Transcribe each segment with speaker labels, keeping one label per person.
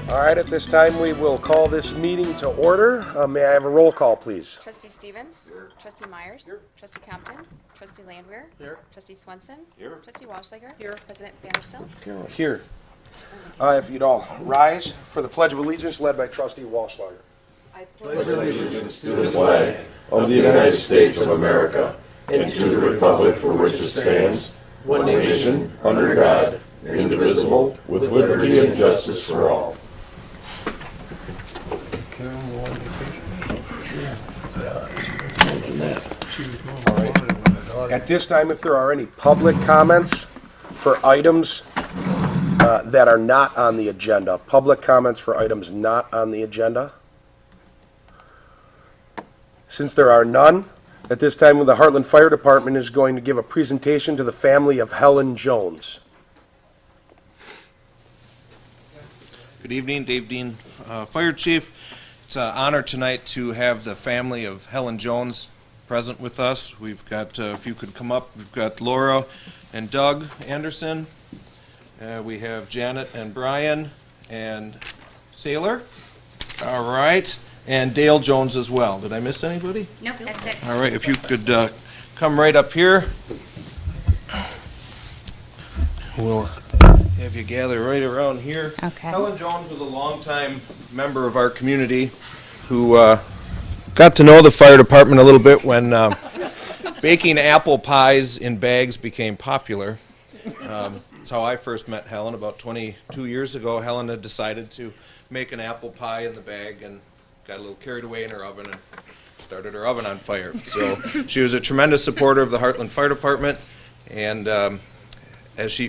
Speaker 1: All right, at this time we will call this meeting to order. May I have a roll call, please?
Speaker 2: Trustee Stevens. Here. Trustee Myers. Here. Trustee Compton. Trustee Landwehr. Here. Trustee Swenson. Here. Trustee Wallschlager. Here. President Vanderstill.
Speaker 1: Here. If you'd all rise for the Pledge of Allegiance led by Trustee Wallschlager.
Speaker 3: I pledge allegiance to the flag of the United States of America and to the republic for which it stands, one nation, under God, indivisible, with liberty and justice for all.
Speaker 1: At this time, if there are any public comments for items that are not on the agenda, public comments for items not on the agenda. Since there are none, at this time the Hartland Fire Department is going to give a presentation to the family of Helen Jones.
Speaker 4: Good evening, Dave Dean, Fire Chief. It's an honor tonight to have the family of Helen Jones present with us. We've got, if you could come up, we've got Laura and Doug Anderson. We have Janet and Brian and Sailor. All right. And Dale Jones as well. Did I miss anybody?
Speaker 2: Nope, that's it.
Speaker 4: All right, if you could come right up here. We'll have you gather right around here.
Speaker 2: Okay.
Speaker 4: Helen Jones was a longtime member of our community who got to know the fire department a little bit when baking apple pies in bags became popular. That's how I first met Helen about 22 years ago. Helen had decided to make an apple pie in the bag and got a little carried away in her oven and started her oven on fire. So she was a tremendous supporter of the Hartland Fire Department, and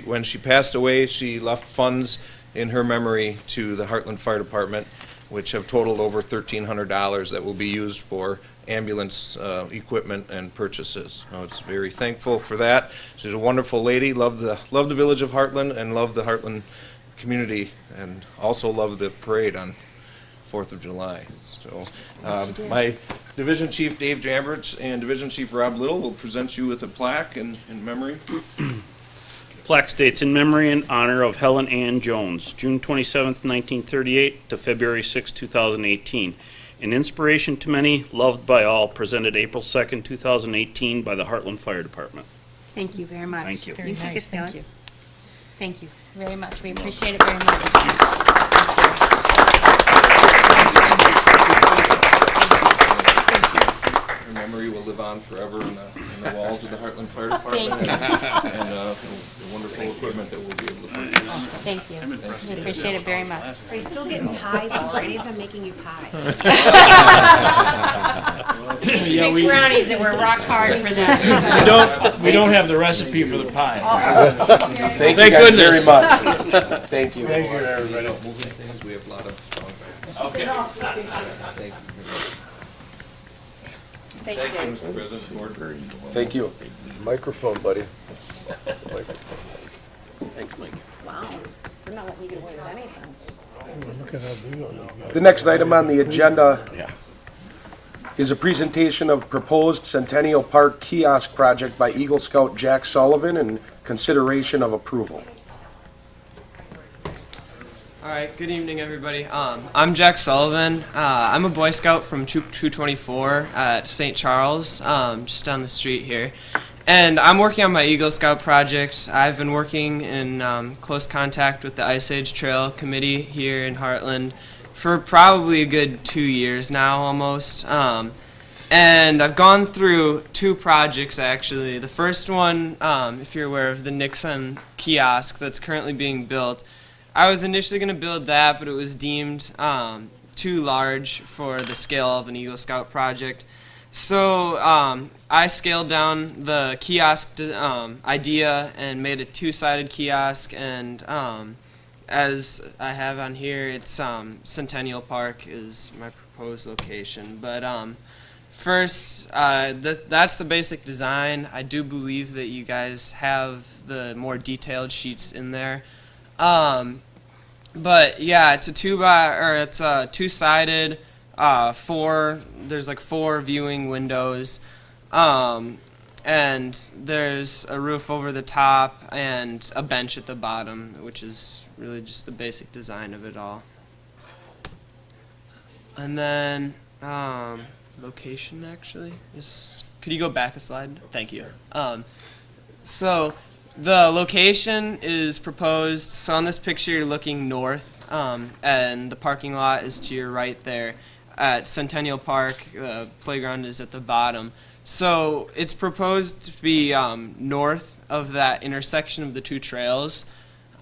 Speaker 4: when she passed away, she left funds in her memory to the Hartland Fire Department, which have totaled over $1,300 that will be used for ambulance equipment and purchases. I was very thankful for that. She's a wonderful lady, loved the village of Hartland and loved the Hartland community, and also loved the parade on 4th of July. So my Division Chief Dave Jamberts and Division Chief Rob Little will present you with a plaque in memory.
Speaker 5: Plaque states, in memory and honor of Helen Ann Jones, June 27th, 1938 to February 6, 2018. An inspiration to many, loved by all, presented April 2nd, 2018 by the Hartland Fire Department.
Speaker 2: Thank you very much.
Speaker 5: Thank you.
Speaker 2: Very
Speaker 6: Thank
Speaker 2: nice.
Speaker 6: you.
Speaker 2: Thank you very much. We appreciate it very much.
Speaker 4: Her memory will live on forever in the walls of the Hartland Fire Department.
Speaker 2: Thank you.
Speaker 4: And the wonderful equipment that we'll be able to purchase.
Speaker 2: Thank you. We appreciate it very much.
Speaker 6: Are you still getting pies? Or any of them making you pie?
Speaker 2: Yeah, make brownies that were rock hard for them.
Speaker 7: We don't have the recipe for the pie.
Speaker 1: Thank you guys very much. Thank you.
Speaker 7: Thank you, everybody.
Speaker 4: We have a lot of strong fires.
Speaker 7: Okay.
Speaker 4: Thank you.
Speaker 2: Thank
Speaker 4: Thank you,
Speaker 2: you.
Speaker 4: Mr. President. Board.
Speaker 1: Thank you. Microphone, buddy.
Speaker 7: Thanks, Mike.
Speaker 2: Wow. They're not letting you get away with anything.
Speaker 1: The next item on the agenda is a presentation of proposed Centennial Park Kiosk project by Eagle Scout Jack Sullivan and consideration of approval.
Speaker 8: All right, good evening, everybody. I'm Jack Sullivan. I'm a Boy Scout from Troop 224 at St. Charles, just down the street here. And I'm working on my Eagle Scout project. I've been working in close contact with the Ice Age Trail Committee here in Hartland for probably a good 2 years now, almost. And I've gone through two projects, actually. The first one, if you're aware of the Nixon kiosk that's currently being built, I was initially going to build that, but it was deemed too large for the scale of an Eagle Scout project. So I scaled down the kiosk idea and made a two-sided kiosk, and as I have on here, it's Centennial Park is my proposed location. But first, that's the basic design. I do believe that you guys have the more detailed sheets in there. But yeah, it's a two-sided, there's like 4 viewing windows, and there's a roof over the top and a bench at the bottom, which is really just the basic design of it all. And then location actually is. Could you go back a slide? Thank you. So the location is proposed. So on this picture, you're looking north, and the parking lot is to your right there. At Centennial Park, the playground is at the bottom. So it's proposed to be north of that intersection of the two trails.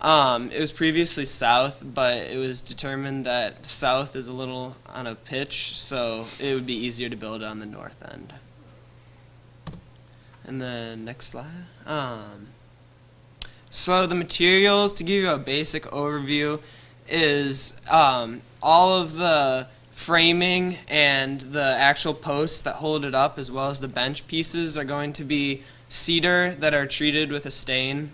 Speaker 8: It was previously south, but it was determined that south is a little on a pitch, so it would be easier to build on the north end. And then next slide. So the materials, to give you a basic overview, is all of the framing and the actual posts that hold it up, as well as the bench pieces, are going to be cedar that are treated with a stain.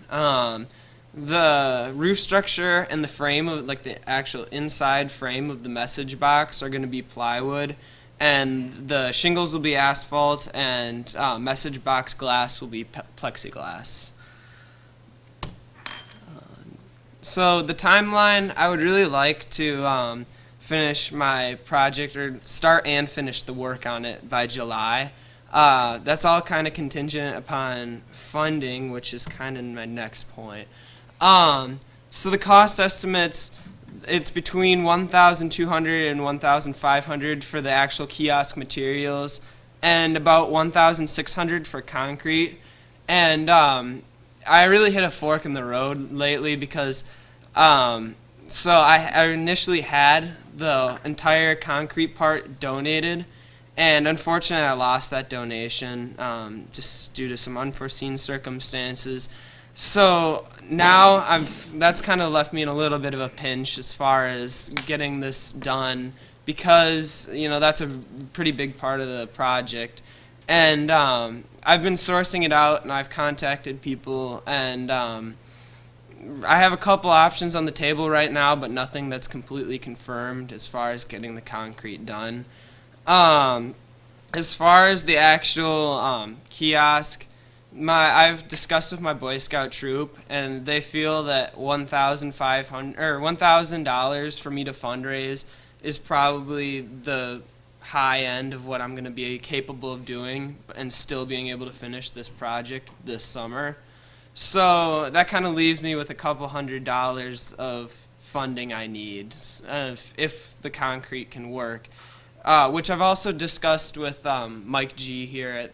Speaker 8: The roof structure and the frame of, like the actual inside frame of the message box, are going to be plywood, and the shingles will be asphalt, and message box glass will be plexiglass. So the timeline, I would really like to finish my project, or start and finish the work on it by July. That's all kind of contingent upon funding, which is kind of my next point. So the cost estimates, it's between $1,200 and $1,500 for the actual kiosk materials, and about $1,600 for concrete. And I really hit a fork in the road lately because so I initially had the entire concrete part donated, and unfortunately I lost that donation just due to some unforeseen circumstances. So now that's kind of left me in a little bit of a pinch as far as getting this done, because that's a pretty big part of the project. And I've been sourcing it out, and I've contacted people, and I have a couple options on the table right now, but nothing that's completely confirmed as far as getting the concrete done. As far as the actual kiosk, I've discussed with my Boy Scout troop, and they feel that $1,000 for me to fundraise is probably the high end of what I'm going to be capable of doing, and still being able to finish this project this summer. So that kind of leaves me with a couple $100 of funding I need if the concrete can work, which I've also discussed with Mike G here at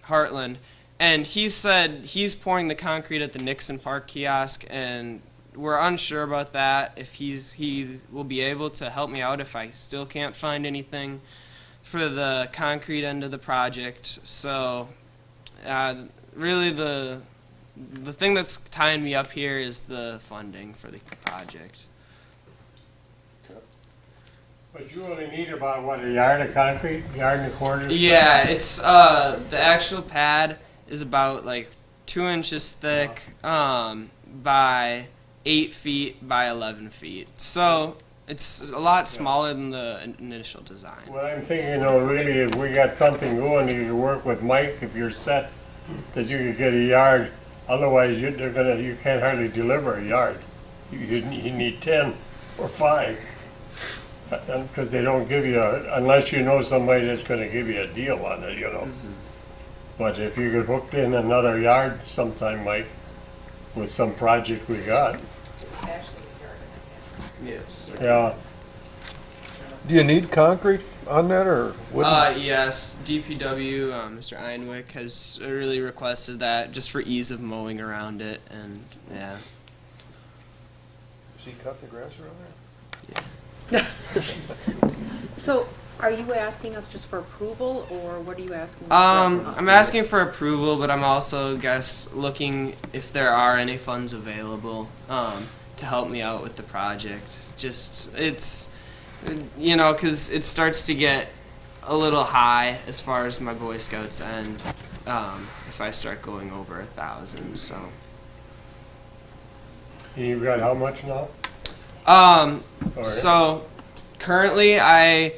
Speaker 8: Hartland, and he said he's pouring the concrete at the Nixon Park Kiosk, and we're unsure about that, if he will be able to help me out if I still can't find anything for the concrete end of the project. So really the thing that's tying me up here is the funding for the project.
Speaker 9: But you only need about, what, a yard of concrete, yard and a quarter?
Speaker 8: Yeah, it's the actual pad is about like 2 inches thick by 8 feet by 11 feet. So it's a lot smaller than the initial design.
Speaker 9: Well, I'm thinking, really, if we got something going, you could work with Mike, if you're set, that you could get a yard. Otherwise, you can't hardly deliver a yard. You need 10 or 5. Because they don't give you, unless you know somebody that's going to give you a deal on it, Mm-hmm. But if you could hook in another yard sometime, Mike, with some project we got.
Speaker 8: Yes.
Speaker 9: Yeah.
Speaker 3: Do you need concrete on that, or what?
Speaker 8: Yes, DPW, Mr. Einwick has really requested that just for ease of mowing around it, and yeah.
Speaker 3: Does he cut the grass around there?
Speaker 6: So, are you asking us just for approval, or what are you asking?
Speaker 8: I'm asking for approval, but I'm also, looking if there are any funds available to help me out with the project. Just, it's, because it starts to get a little high as far as my Boy Scouts end if I start going over 1,000, so.
Speaker 9: And you've got how much now?
Speaker 8: So currently the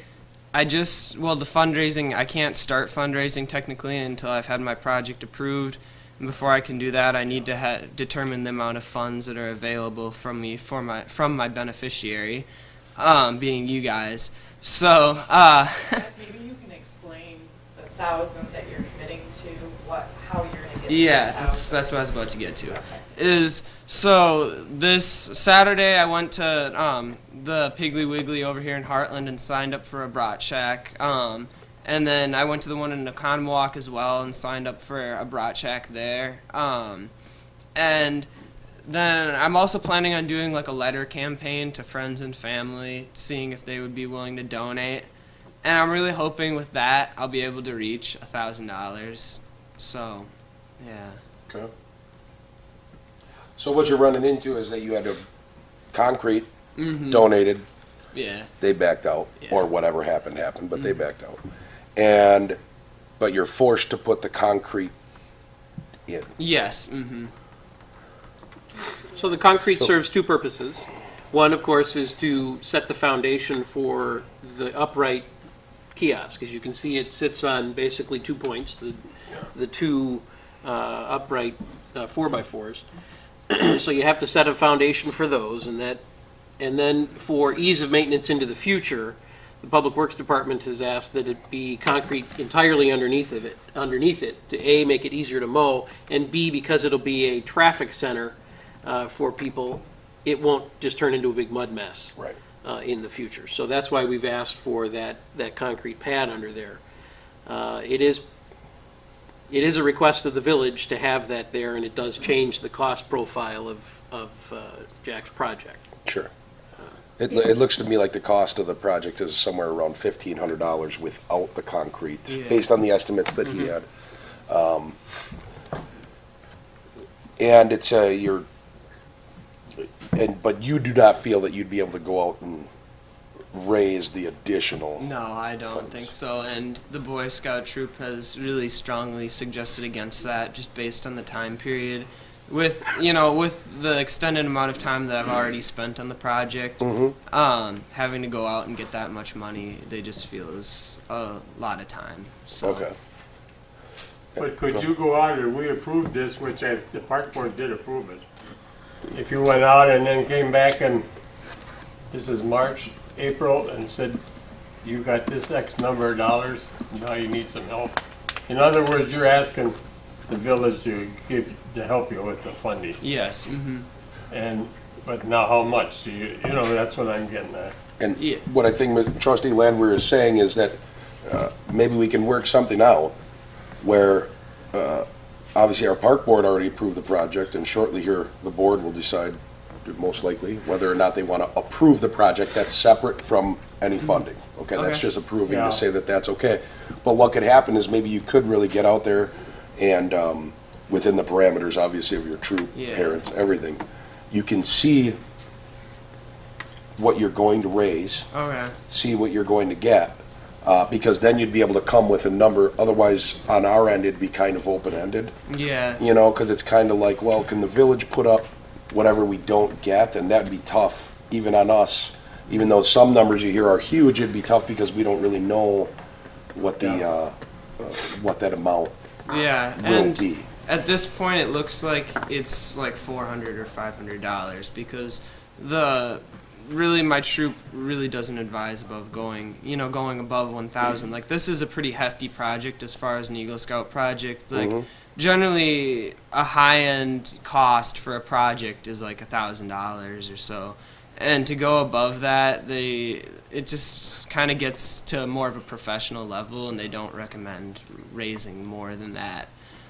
Speaker 8: fundraising, I can't start fundraising technically until I've had my project approved. And before I can do that, I need to determine the amount of funds that are available from me from my beneficiary, being you guys. So,
Speaker 10: maybe you can explain the 1,000 that you're committing to, how you're going to get.
Speaker 8: Yeah, that's what I was about to get to. So this Saturday I went to the Piggly Wiggly over here in Hartland and signed up for a brat shack. And then I went to the one in Oconomowoc as well and signed up for a brat shack there. And then I'm also planning on doing like a letter campaign to friends and family, seeing if they would be willing to donate. And I'm really hoping with that I'll be able to reach $1,000. So, yeah.
Speaker 1: Okay. So what you're running into is that you had a concrete donated,
Speaker 8: Yeah.
Speaker 1: they backed out,
Speaker 8: Yeah.
Speaker 1: or whatever happened, but they backed out. But you're forced to put the concrete in.
Speaker 8: Yes.
Speaker 11: So the concrete serves two purposes. One, of course, is to set the foundation for the upright kiosk. As you can see, it sits on basically 2 points, the two upright 4x4s. So you have to set a foundation for those, and then for ease of maintenance into the future, the Public Works Department has asked that it be concrete entirely underneath it to A, make it easier to mow, and B, because it'll be a traffic center for people, it won't just turn into a big mud mess
Speaker 1: Right.
Speaker 11: in the future. So that's why we've asked for that concrete pad under there. It is a request of the village to have that there, and it does change the cost profile of Jack's project.
Speaker 1: Sure. It looks to me like the cost of the project is somewhere around $1,500 without the concrete, based on the estimates that he had. And it's but you do not feel that you'd be able to go out and raise the additional.
Speaker 8: No, I don't
Speaker 1: funds.
Speaker 8: think so. And the Boy Scout troop has really strongly suggested against that, just based on the time period. With the extended amount of time that I've already spent on the project, having to go out and get that much money, they just feel is a lot of time. So.
Speaker 1: Okay.
Speaker 9: But could you go out, and we approved this, which the park board did approve it. If you went out and then came back and, this is March, April, and said, you got this X number of dollars, now you need some help. In other words, you're asking the village to help you with the funding.
Speaker 8: Yes.
Speaker 9: But now how much? That's what I'm getting at.
Speaker 1: And what I think Trustee Landwehr is saying is that maybe we can work something out where obviously our park board already approved the project, and shortly here the board will decide, most likely, whether or not they want to approve the project. That's separate from any funding. Okay, that's just approving to say that that's okay. But what could happen is maybe you could really get out there and within the parameters, obviously, of your troop, parents, everything, you can see what you're going to raise, see what you're going to get, because then you'd be able to come with a number. Otherwise, on our end, it'd be kind of open-ended.
Speaker 8: Yeah.
Speaker 1: Because it's kind of like, well, can the village put up whatever we don't get? And that'd be tough, even on us. Even though some numbers you hear are huge, it'd be tough because we don't really know what what that amount will be.
Speaker 8: At this point, it looks like it's like $400 or $500 because my troop really doesn't advise above going above 1,000. Like, this is a pretty hefty project as far as an Eagle Scout project. Like, generally a high-end cost for a project is like $1,000 or so. And to go above that, it just kind of gets to more of a professional level, and they don't recommend raising more than that.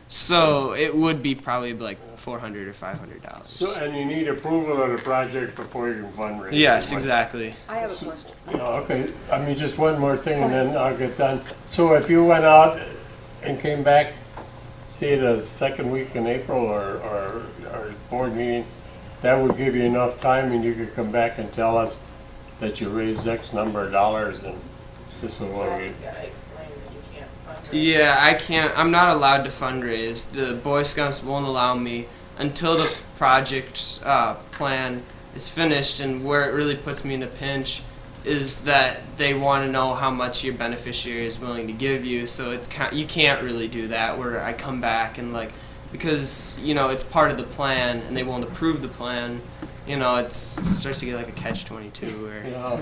Speaker 8: So it would be probably like $400 or $500.
Speaker 9: So, and you need approval of the project before you can fundraise.
Speaker 8: Yes, exactly.
Speaker 6: I have a question.
Speaker 9: Okay, just one more thing and then I'll get done. So if you went out and came back, say the second week in April or board meeting, that would give you enough time and you could come back and tell us that you raised X number of dollars and this is what we...
Speaker 8: Yeah, I can't. I'm not allowed to fundraise. The Boy Scouts won't allow me until the project plan is finished. And where it really puts me in a pinch is that they want to know how much your beneficiary is willing to give you. So you can't really do that. Where I come back and like because, you know, it's part of the plan and they won't approve the plan, you know, it starts to get like a catch-22 where.
Speaker 9: Yeah.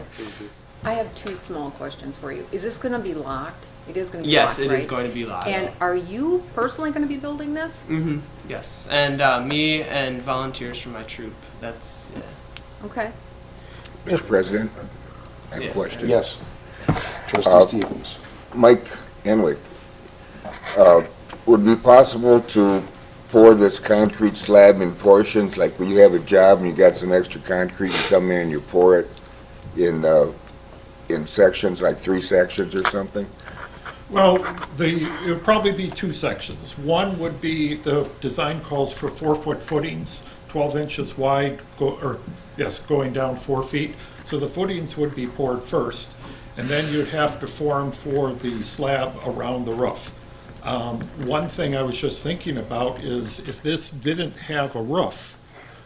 Speaker 6: I have two small questions for you. Is this gonna be locked? It is gonna be
Speaker 8: Yes,
Speaker 6: locked,
Speaker 8: it is
Speaker 6: right?
Speaker 8: going to be locked.
Speaker 6: And are you personally gonna be building this?
Speaker 8: Mm-hmm. Yes, and me and volunteers from my troop. That's yeah.
Speaker 6: Okay.
Speaker 3: Mr. President, I have a
Speaker 8: Yes.
Speaker 3: question.
Speaker 1: Yes. Trustee Stevens.
Speaker 3: Mike Enwick, would it be possible to pour this concrete slab in portions, like when you have a job and you got some extra concrete, you come in and you pour it in sections, like 3 sections or something?
Speaker 12: Well, it would probably be 2 sections. One would be, the design calls for 4-foot footings, 12 inches wide, going down 4 feet. So the footings would be poured first, and then you'd have to form for the slab around the roof. One thing I was just thinking about is if this didn't have a roof,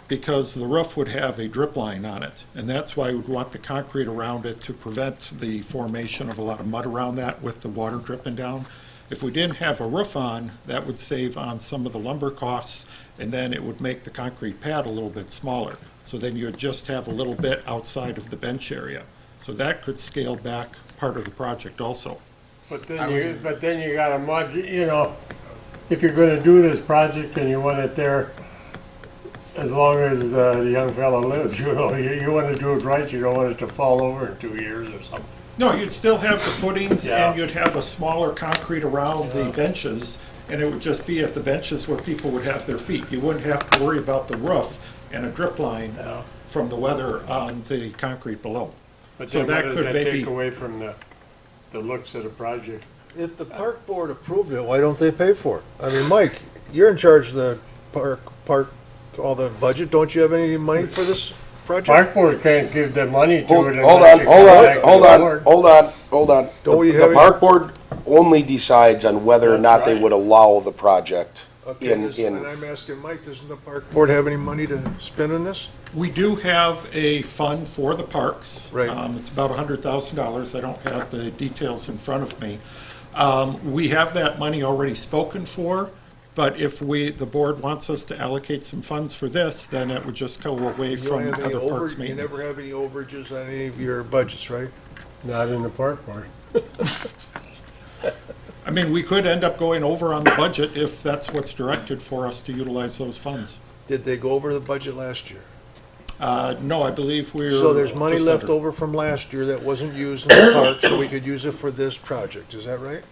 Speaker 12: because the roof would have a drip line on it, and that's why we'd want the concrete around it to prevent the formation of a lot of mud around that with the water dripping down. If we didn't have a roof on, that would save on some of the lumber costs, and then it would make the concrete pad a little bit smaller. So then you would just have a little bit outside of the bench area. So that could scale back part of the project also.
Speaker 9: But then you got a mud, you know, if you're gonna do this project and you want it there as long as the young fella lives, you know, you wanna do it right, you don't want it to fall over in 2 years or something.
Speaker 12: No, you'd still have the footings,
Speaker 9: Yeah.
Speaker 12: and you'd have a smaller concrete around the benches, and it would just be at the benches where people would have their feet. You wouldn't have to worry about the roof and a drip line from the weather on the concrete below.
Speaker 9: But
Speaker 12: So
Speaker 9: then
Speaker 12: that
Speaker 9: what does
Speaker 12: could
Speaker 9: that
Speaker 12: maybe-
Speaker 9: take away from the looks of the project?
Speaker 13: If the park board approved it, why don't they pay for it? I mean, Mike, you're in charge of the park, all the budget. Don't you have any money for this project?
Speaker 9: Park board can't give the money to
Speaker 1: Hold
Speaker 9: it
Speaker 1: on,
Speaker 9: unless you
Speaker 1: hold
Speaker 9: contact
Speaker 1: on,
Speaker 9: the
Speaker 1: hold
Speaker 9: board.
Speaker 1: on, hold on, hold on.
Speaker 13: Don't we
Speaker 1: The
Speaker 13: have any-
Speaker 1: park board only decides on whether or
Speaker 9: That's
Speaker 1: not they
Speaker 9: right.
Speaker 1: would allow the project
Speaker 13: Okay, and I'm asking Mike, doesn't the park board have any money to spend on this?
Speaker 12: We do have a fund for the parks.
Speaker 13: Right.
Speaker 12: It's about $100,000. I don't have the details in front of me. We have that money already spoken for, but if the board wants us to allocate some funds for this, then it would just go away
Speaker 13: You don't
Speaker 12: from
Speaker 13: have any
Speaker 12: other parks
Speaker 13: you
Speaker 12: maintenance.
Speaker 13: never have any overages on any of your budgets, right?
Speaker 9: Not in the park board.
Speaker 12: I mean, we could end up going over on the budget if that's what's directed for us to utilize those funds.
Speaker 13: Did they go over the budget last year?
Speaker 12: No, I believe we're.
Speaker 13: So there's money
Speaker 12: just
Speaker 13: left
Speaker 12: under.
Speaker 13: over from last year that wasn't used in the park, so we could use it for this project, is that right?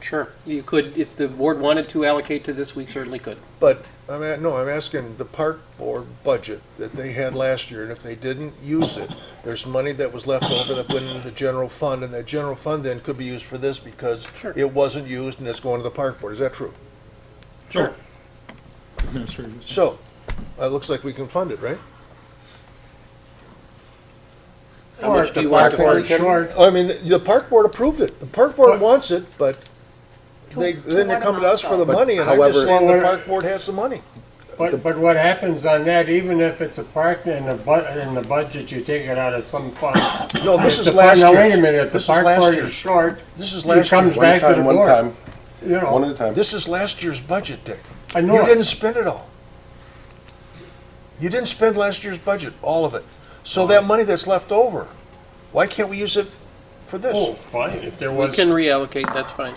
Speaker 11: Sure. You could, if the board wanted to allocate to this, we certainly could.
Speaker 13: But, I'm asking the park board budget that they had last year, and if they didn't use it, there's money that was left over that went into the general fund, and that general fund then could be used for this because
Speaker 11: Sure.
Speaker 13: it wasn't used and it's going to the park board, is that true?
Speaker 12: Sure. Administrator.
Speaker 13: So, it looks like we can fund it, right?
Speaker 11: How much do you want to fund?
Speaker 9: Short.
Speaker 13: I mean, the park board approved it, the park board wants it, but then they're
Speaker 6: what
Speaker 13: coming to us for the
Speaker 1: But
Speaker 13: money, and I'm
Speaker 1: however-
Speaker 13: just saying the
Speaker 9: Well,
Speaker 13: park board has the money.
Speaker 9: But what happens on that, even if it's a park in the budget, you take it out of some fund.
Speaker 13: No, this
Speaker 9: If
Speaker 13: is
Speaker 9: the
Speaker 13: last
Speaker 9: park-
Speaker 13: year's.
Speaker 9: Now, wait a minute, if the
Speaker 13: This is
Speaker 9: park
Speaker 13: last
Speaker 9: board
Speaker 13: year's.
Speaker 9: is short,
Speaker 13: This is
Speaker 9: it
Speaker 13: last
Speaker 9: comes
Speaker 13: year's.
Speaker 9: back to the
Speaker 1: One
Speaker 9: board.
Speaker 1: time,
Speaker 9: You
Speaker 1: one
Speaker 9: know,
Speaker 1: at a time.
Speaker 13: This is last year's budget, Dick.
Speaker 9: I know
Speaker 13: You
Speaker 9: it.
Speaker 13: didn't spend it all. You didn't spend last year's budget, all of it. So that money that's left over, why can't we use it for
Speaker 9: Oh,
Speaker 13: this?
Speaker 9: fine, if there
Speaker 11: We
Speaker 9: was.
Speaker 11: can reallocate, that's fine.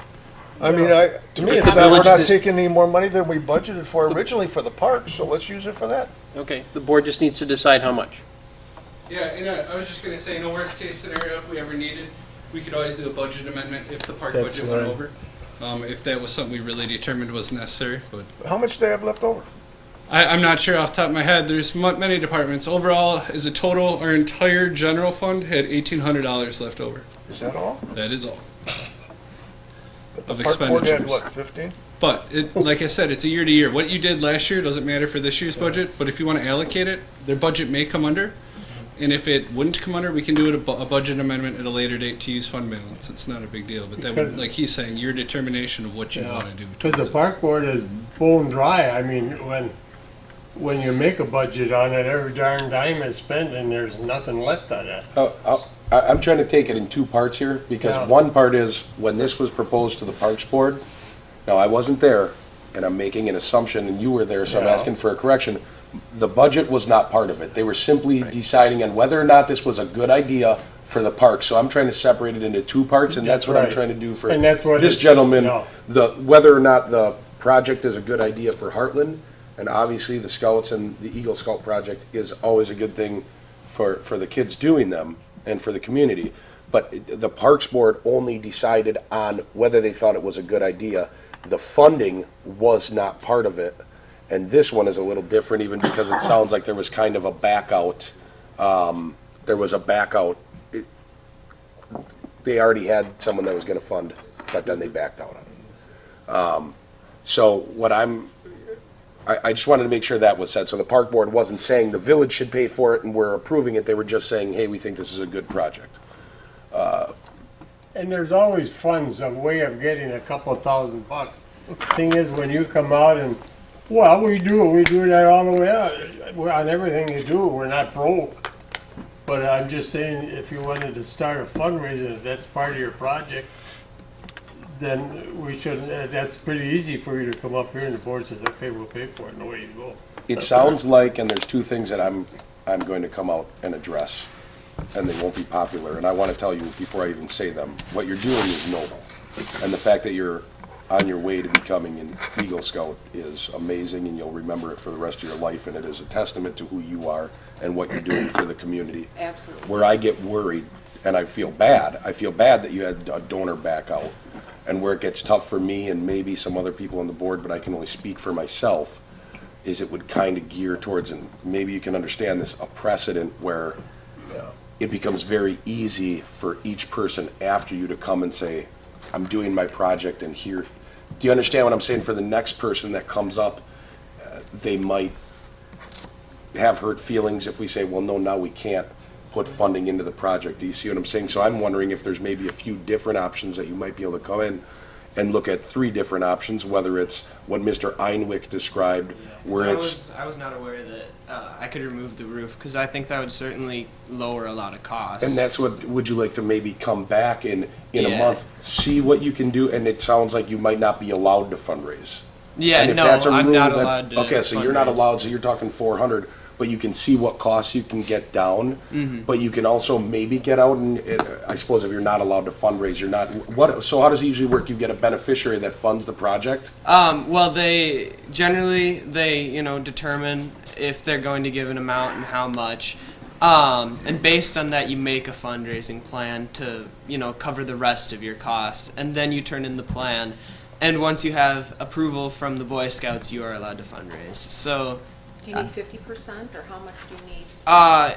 Speaker 13: I mean, to me, it's
Speaker 11: The
Speaker 13: not, we're
Speaker 11: village
Speaker 13: not
Speaker 11: dis-
Speaker 13: taking any more money than we budgeted for originally for the park, so let's use it for that.
Speaker 11: Okay, the board just needs to decide how much.
Speaker 14: Yeah, and I was just gonna say, in a worst case scenario, if we ever needed, we could always do a budget amendment if the park
Speaker 9: That's
Speaker 14: budget went
Speaker 9: right.
Speaker 14: over. If that was something we really determined was necessary, but
Speaker 13: How much do they have left over?
Speaker 14: I'm not sure off the top of my head. There's many departments. Overall, as a total, our entire general fund had $1,800 left over.
Speaker 13: Is that all?
Speaker 14: That is all.
Speaker 13: But the
Speaker 14: Of
Speaker 13: park board had,
Speaker 14: expenditures.
Speaker 13: what, 15?
Speaker 14: But like I said, it's a year to year. What you did last year doesn't matter for this year's budget, but if you want to allocate it, their budget may come under. And if it wouldn't come under, we can do it a budget amendment at a later date to use fund balance. It's not a big deal, but that would,
Speaker 9: Because-
Speaker 14: like he's saying, your determination of what you want to do.
Speaker 9: Because
Speaker 14: towards
Speaker 9: the
Speaker 14: it.
Speaker 9: park board is bone dry. I mean, when you make a budget on it, every darn dime is spent and there's nothing left on it.
Speaker 1: I'm trying to take it in 2 parts here, because
Speaker 9: Yeah.
Speaker 1: one part is, when this was proposed to the Parks Board, now, I wasn't there, and I'm making an assumption, and you were there, so I'm
Speaker 9: Yeah.
Speaker 1: asking for a correction. The budget was not part of it. They were simply deciding on whether or not this was a good idea for the park. So I'm trying to separate it into two parts, and that's what I'm
Speaker 9: Right.
Speaker 1: trying to do for
Speaker 9: And that's what
Speaker 1: this
Speaker 9: it's-
Speaker 1: gentleman.
Speaker 9: no.
Speaker 1: Whether or not the project is a good idea for Hartland, and obviously the Scouts and the Eagle Scout project is always a good thing for the kids doing them and for the community. But the Parks Board only decided on whether they thought it was a good idea. The funding was not part of it. And this one is a little different, even because it sounds like there was kind of a back out. There was a back out. They already had someone that was gonna fund, but then they backed out on it. So what I just wanted to make sure that was said. So the Park Board wasn't saying the village should pay for it and we're approving it. They were just saying, hey, we think this is a good project.
Speaker 9: And there's always funds, a way of getting a couple $1,000. Thing is, when you come out and, well, we do that all the way out. We're on everything you do, we're not broke. But I'm just saying, if you wanted to start a fundraiser, if that's part of your project, then we should, that's pretty easy for you to come up here and the board says, okay, we'll pay for it, and away you go.
Speaker 1: It sounds like, and there's two things that I'm going to come out and address, and they won't be popular, and I want to tell you before I even say them, what you're doing is noble. And the fact that you're on your way to becoming an Eagle Scout is amazing, and you'll remember it for the rest of your life, and it is a testament to who you are and what you're doing for the community.
Speaker 6: Absolutely.
Speaker 1: Where I get worried, and I feel bad that you had a donor back out, and where it gets tough for me and maybe some other people on the board, but I can only speak for myself, is it would kind of gear towards, and maybe you can understand this, a precedent where it becomes very easy for each person after you to come and say, I'm doing my project and here. Do you understand what I'm saying? For the next person that comes up, they might have hurt feelings if we say, well, no, now we can't put funding into the project. Do you see what I'm saying? So I'm wondering if there's maybe a few different options that you might be able to come in and look at 3 different options, whether it's what Mr. Einwick described, where
Speaker 8: I was not aware that I could remove the roof, because I think that would certainly lower a lot of costs.
Speaker 1: and that's what, would you like to maybe come back in a
Speaker 8: Yeah.
Speaker 1: month, see what you can do, and it sounds like you might not be allowed to fundraise.
Speaker 8: Yeah,
Speaker 1: And if
Speaker 8: no,
Speaker 1: that's a
Speaker 8: I'm
Speaker 1: rule,
Speaker 8: not
Speaker 1: that's-
Speaker 8: allowed to
Speaker 1: Okay, so you're not
Speaker 8: fundraise.
Speaker 1: allowed, so you're talking 400, but you can see what costs you can get down,
Speaker 8: Mm-hmm.
Speaker 1: but you can also maybe get out and, I suppose if you're not allowed to fundraise, you're not, so how does it usually work? You get a beneficiary that funds the project?
Speaker 8: Well, they generally determine if they're going to give an amount and how much, and based on that, you make a fundraising plan to cover the rest of your costs, and then you turn in the plan. And once you have approval from the Boy Scouts, you are allowed to fundraise. So,
Speaker 6: Do you need 50% or how much do you need?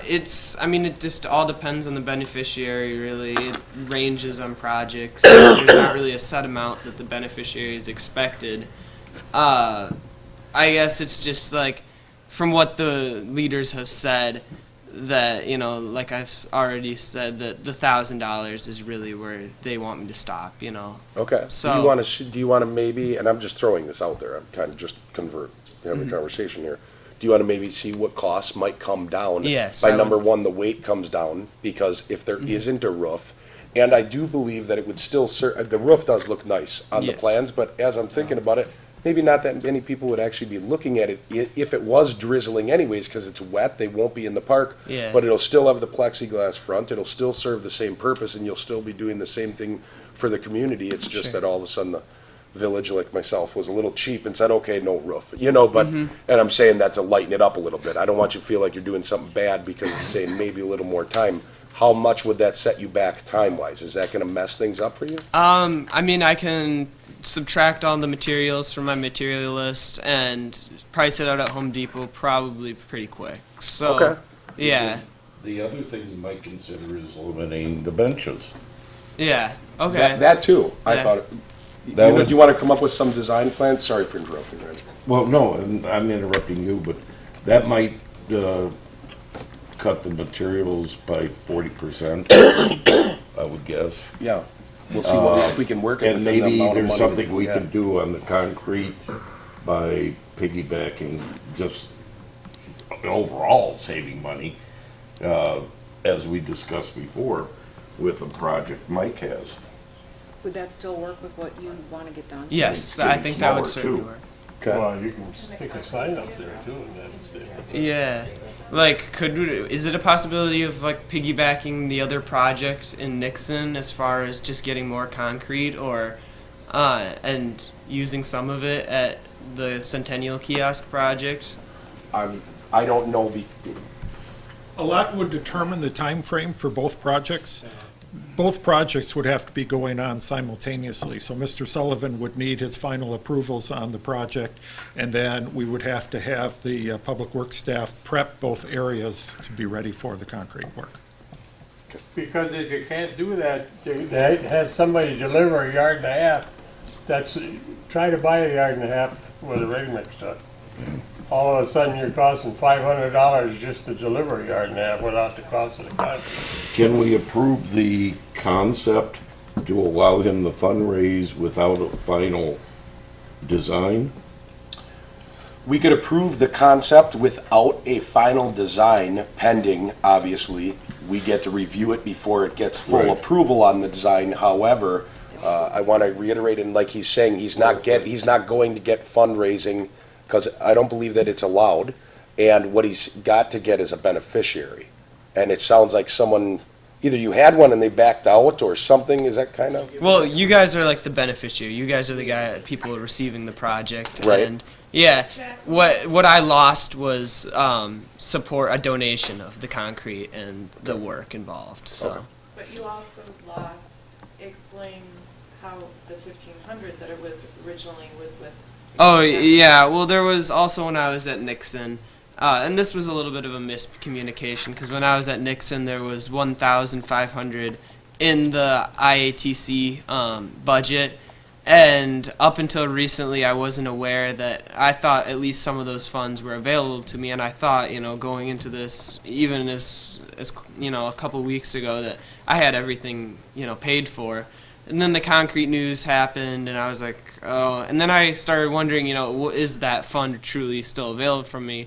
Speaker 8: it just all depends on the beneficiary, really. It ranges on projects. There's not really a set amount that the beneficiary is expected. I guess it's just like, from what the leaders have said, that, like I've already said, that the $1,000 is really where they want me to stop,
Speaker 1: Okay.
Speaker 8: So-
Speaker 1: Do you want to maybe, and I'm just throwing this out there, I'm kind of just having a conversation here. Do you want to maybe see what costs might come down?
Speaker 8: Yes,
Speaker 1: By
Speaker 8: I
Speaker 1: number
Speaker 8: would.
Speaker 1: one, the weight comes down, because if there isn't a roof, and I do believe that it would still the roof does look nice on the
Speaker 8: Yes.
Speaker 1: plans, but as I'm thinking about it, maybe not that many people would actually be looking at it. If it was drizzling anyways, because it's wet, they won't be in the park.
Speaker 8: Yeah.
Speaker 1: But it'll still have the plexiglass front, it'll still serve the same purpose, and you'll still be doing the same thing for the community. It's just
Speaker 8: Sure.
Speaker 1: that all of a sudden the village, like myself, was a little cheap and said, okay, no roof, but, and I'm saying that to lighten it up a little bit. I don't want you to feel like you're doing something bad because you're saying maybe a little more time. How much would that set you back time-wise? Is that gonna mess things up for you?
Speaker 8: I can subtract all the materials from my material list and price it out at Home Depot probably pretty quick. So,
Speaker 1: Okay.
Speaker 8: yeah,
Speaker 3: The other thing you might consider is eliminating the benches.
Speaker 8: yeah, okay.
Speaker 1: That too, I
Speaker 8: Yeah.
Speaker 1: thought.
Speaker 3: That would-
Speaker 1: Do you wanna come up with some design plan? Sorry for interrupting, Ryan.
Speaker 3: Well, no, and I'm interrupting you, but that might cut the materials by 40%, I would guess.
Speaker 1: Yeah, we'll see if we can work it
Speaker 3: And
Speaker 1: within the
Speaker 3: maybe
Speaker 1: amount of
Speaker 3: there's
Speaker 1: money
Speaker 3: something
Speaker 1: that
Speaker 3: we
Speaker 1: get.
Speaker 3: can do on the concrete by piggybacking, just overall saving money, as we discussed before, with a project Mike has.
Speaker 6: Would that still work with what you want to get done?
Speaker 8: Yes,
Speaker 3: It's
Speaker 8: I
Speaker 3: getting
Speaker 8: think that would
Speaker 3: smaller,
Speaker 8: certainly
Speaker 3: too.
Speaker 8: work.
Speaker 1: Okay.
Speaker 9: Well, you can stick a sign up there too, and that's it.
Speaker 8: Yeah. Like, is it a possibility of like piggybacking the other project in Nixon as far as just getting more concrete, or and using some of it at the Centennial Kiosk project?
Speaker 1: I don't know.
Speaker 12: A lot would determine the time frame for both projects. Both projects would have to be going on simultaneously, so Mr. Sullivan would need his final approvals on the project, and then we would have to have the public works staff prep both areas to be ready for the concrete work.
Speaker 9: Because if you can't do that, they have somebody deliver a yard and a half. Try to buy a yard and a half with a ready-mix truck. All of a sudden, you're costing $500 just to deliver a yard and a half without the cost of the concrete.
Speaker 3: Can we approve the concept to allow him the fundraise without a final design?
Speaker 1: We could approve the concept without a final design pending, obviously. We get to review it before it gets full
Speaker 3: Right.
Speaker 1: approval on the design. However, I want to reiterate, and like he's saying, he's not going to get fundraising because I don't believe that it's allowed. And what he's got to get is a beneficiary. And it sounds like someone, either you had one and they backed out or something. Is that kind of?
Speaker 8: Well, you guys are like the beneficiary. You guys are the people receiving the project.
Speaker 1: Right.
Speaker 8: And yeah, what I lost was a donation of the concrete and the work involved. So.
Speaker 1: Okay.
Speaker 10: But you also lost, explain how the 1,500 that it was originally was with.
Speaker 8: Oh, yeah. Well, there was also when I was at Nixon, and this was a little bit of a miscommunication, because when I was at Nixon, there was 1,500 in the IATC budget, and up until recently, I wasn't aware that. I thought at least some of those funds were available to me, and I thought, going into this, even as a couple weeks ago, that I had everything, paid for. And then the concrete news happened, and I was like, oh. And then I started wondering, is that fund truly still available from me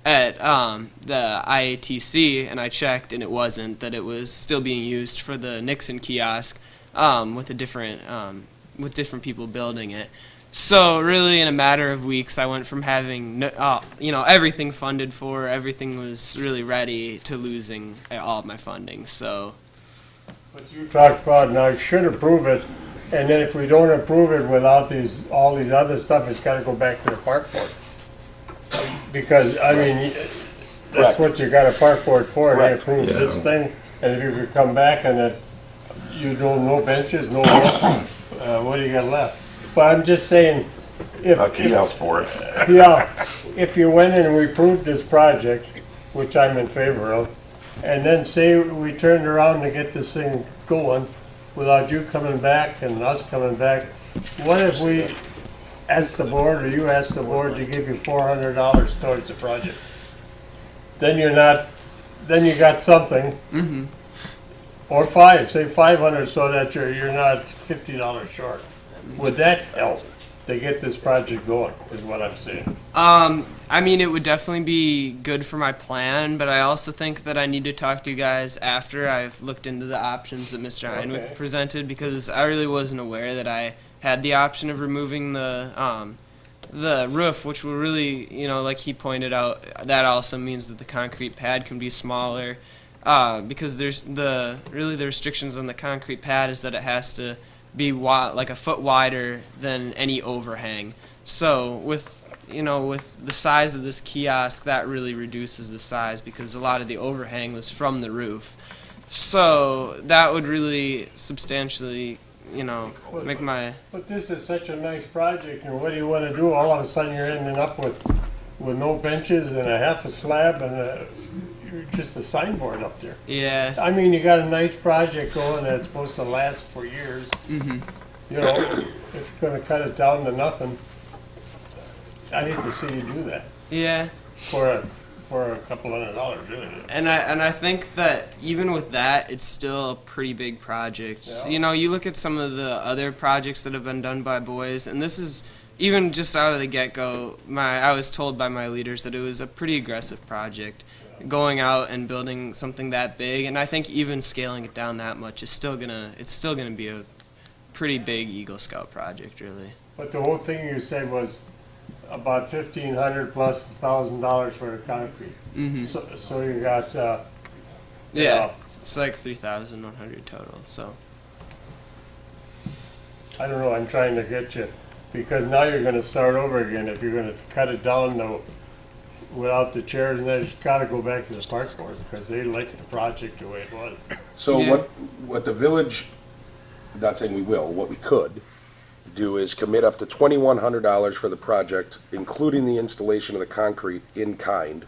Speaker 8: at the IATC? And I checked, and it wasn't. That it was still being used for the Nixon kiosk with different people building it. So really, in a matter of weeks, I went from having everything funded for, everything was really ready, to losing all of my funding. So.
Speaker 9: But you talked about, now should approve it, and then if we don't approve it without all these other stuff, it's gotta go back to the park board. Because, that's what you got a park board for, they approve this thing, and if you could come back and that, no benches, no what do you got left? But I'm just saying,
Speaker 3: A kiosk board.
Speaker 9: if you went in and we approved this project, which I'm in favor of, and then say we turned around to get this thing going without you coming back and us coming back, what if we asked the board, or you asked the board to give you $400 towards the project? Then you got something, or say 500, so that you're not $50 short. Would that help to get this project going, is what I'm saying?
Speaker 8: It would definitely be good for my plan, but I also think that I need to talk to you guys after I've looked into the options that Mr. Heinwick presented, because I really wasn't aware that I had the option of removing the roof, which will really, like he pointed out, that also means that the concrete pad can be smaller, because there's the restrictions on the concrete pad is that it has to be like a foot wider than any overhang. So with the size of this kiosk, that really reduces the size, because a lot of the overhang was from the roof. So that would really substantially, make my...
Speaker 9: But this is such a nice project, and what do you want to do? All of a sudden you're ending up with no benches and a half a slab and just a signboard up there.
Speaker 8: Yeah.
Speaker 9: You got a nice project going that's supposed to last for years.
Speaker 8: Mm-hmm.
Speaker 9: If you're going to cut it down to nothing, I hate to see you do that.
Speaker 8: Yeah.
Speaker 9: For a couple $100, really.
Speaker 8: And I think that even with that, it's still a pretty big project.
Speaker 9: Yeah.
Speaker 8: You look at some of the other projects that have been done by boys, and this is even just out of the get-go. I was told by my leaders that it was a pretty aggressive project, going out and building something that big. And I think even scaling it down that much is still gonna be a pretty big Eagle Scout project, really.
Speaker 9: But the whole thing you said was about 1,500 plus $1,000 for the concrete. So you got,
Speaker 8: Yeah, it's like 3,100 total. So
Speaker 9: I don't know, I'm trying to get you, because now you're gonna start over again. If you're gonna cut it down though, without the chairs, and then you gotta go back to the park board, because they liked the project the way it was.
Speaker 1: So
Speaker 8: Yeah.
Speaker 1: what the village, not saying we will, what we could do is commit up to $2,100 for the project, including the installation of the concrete in kind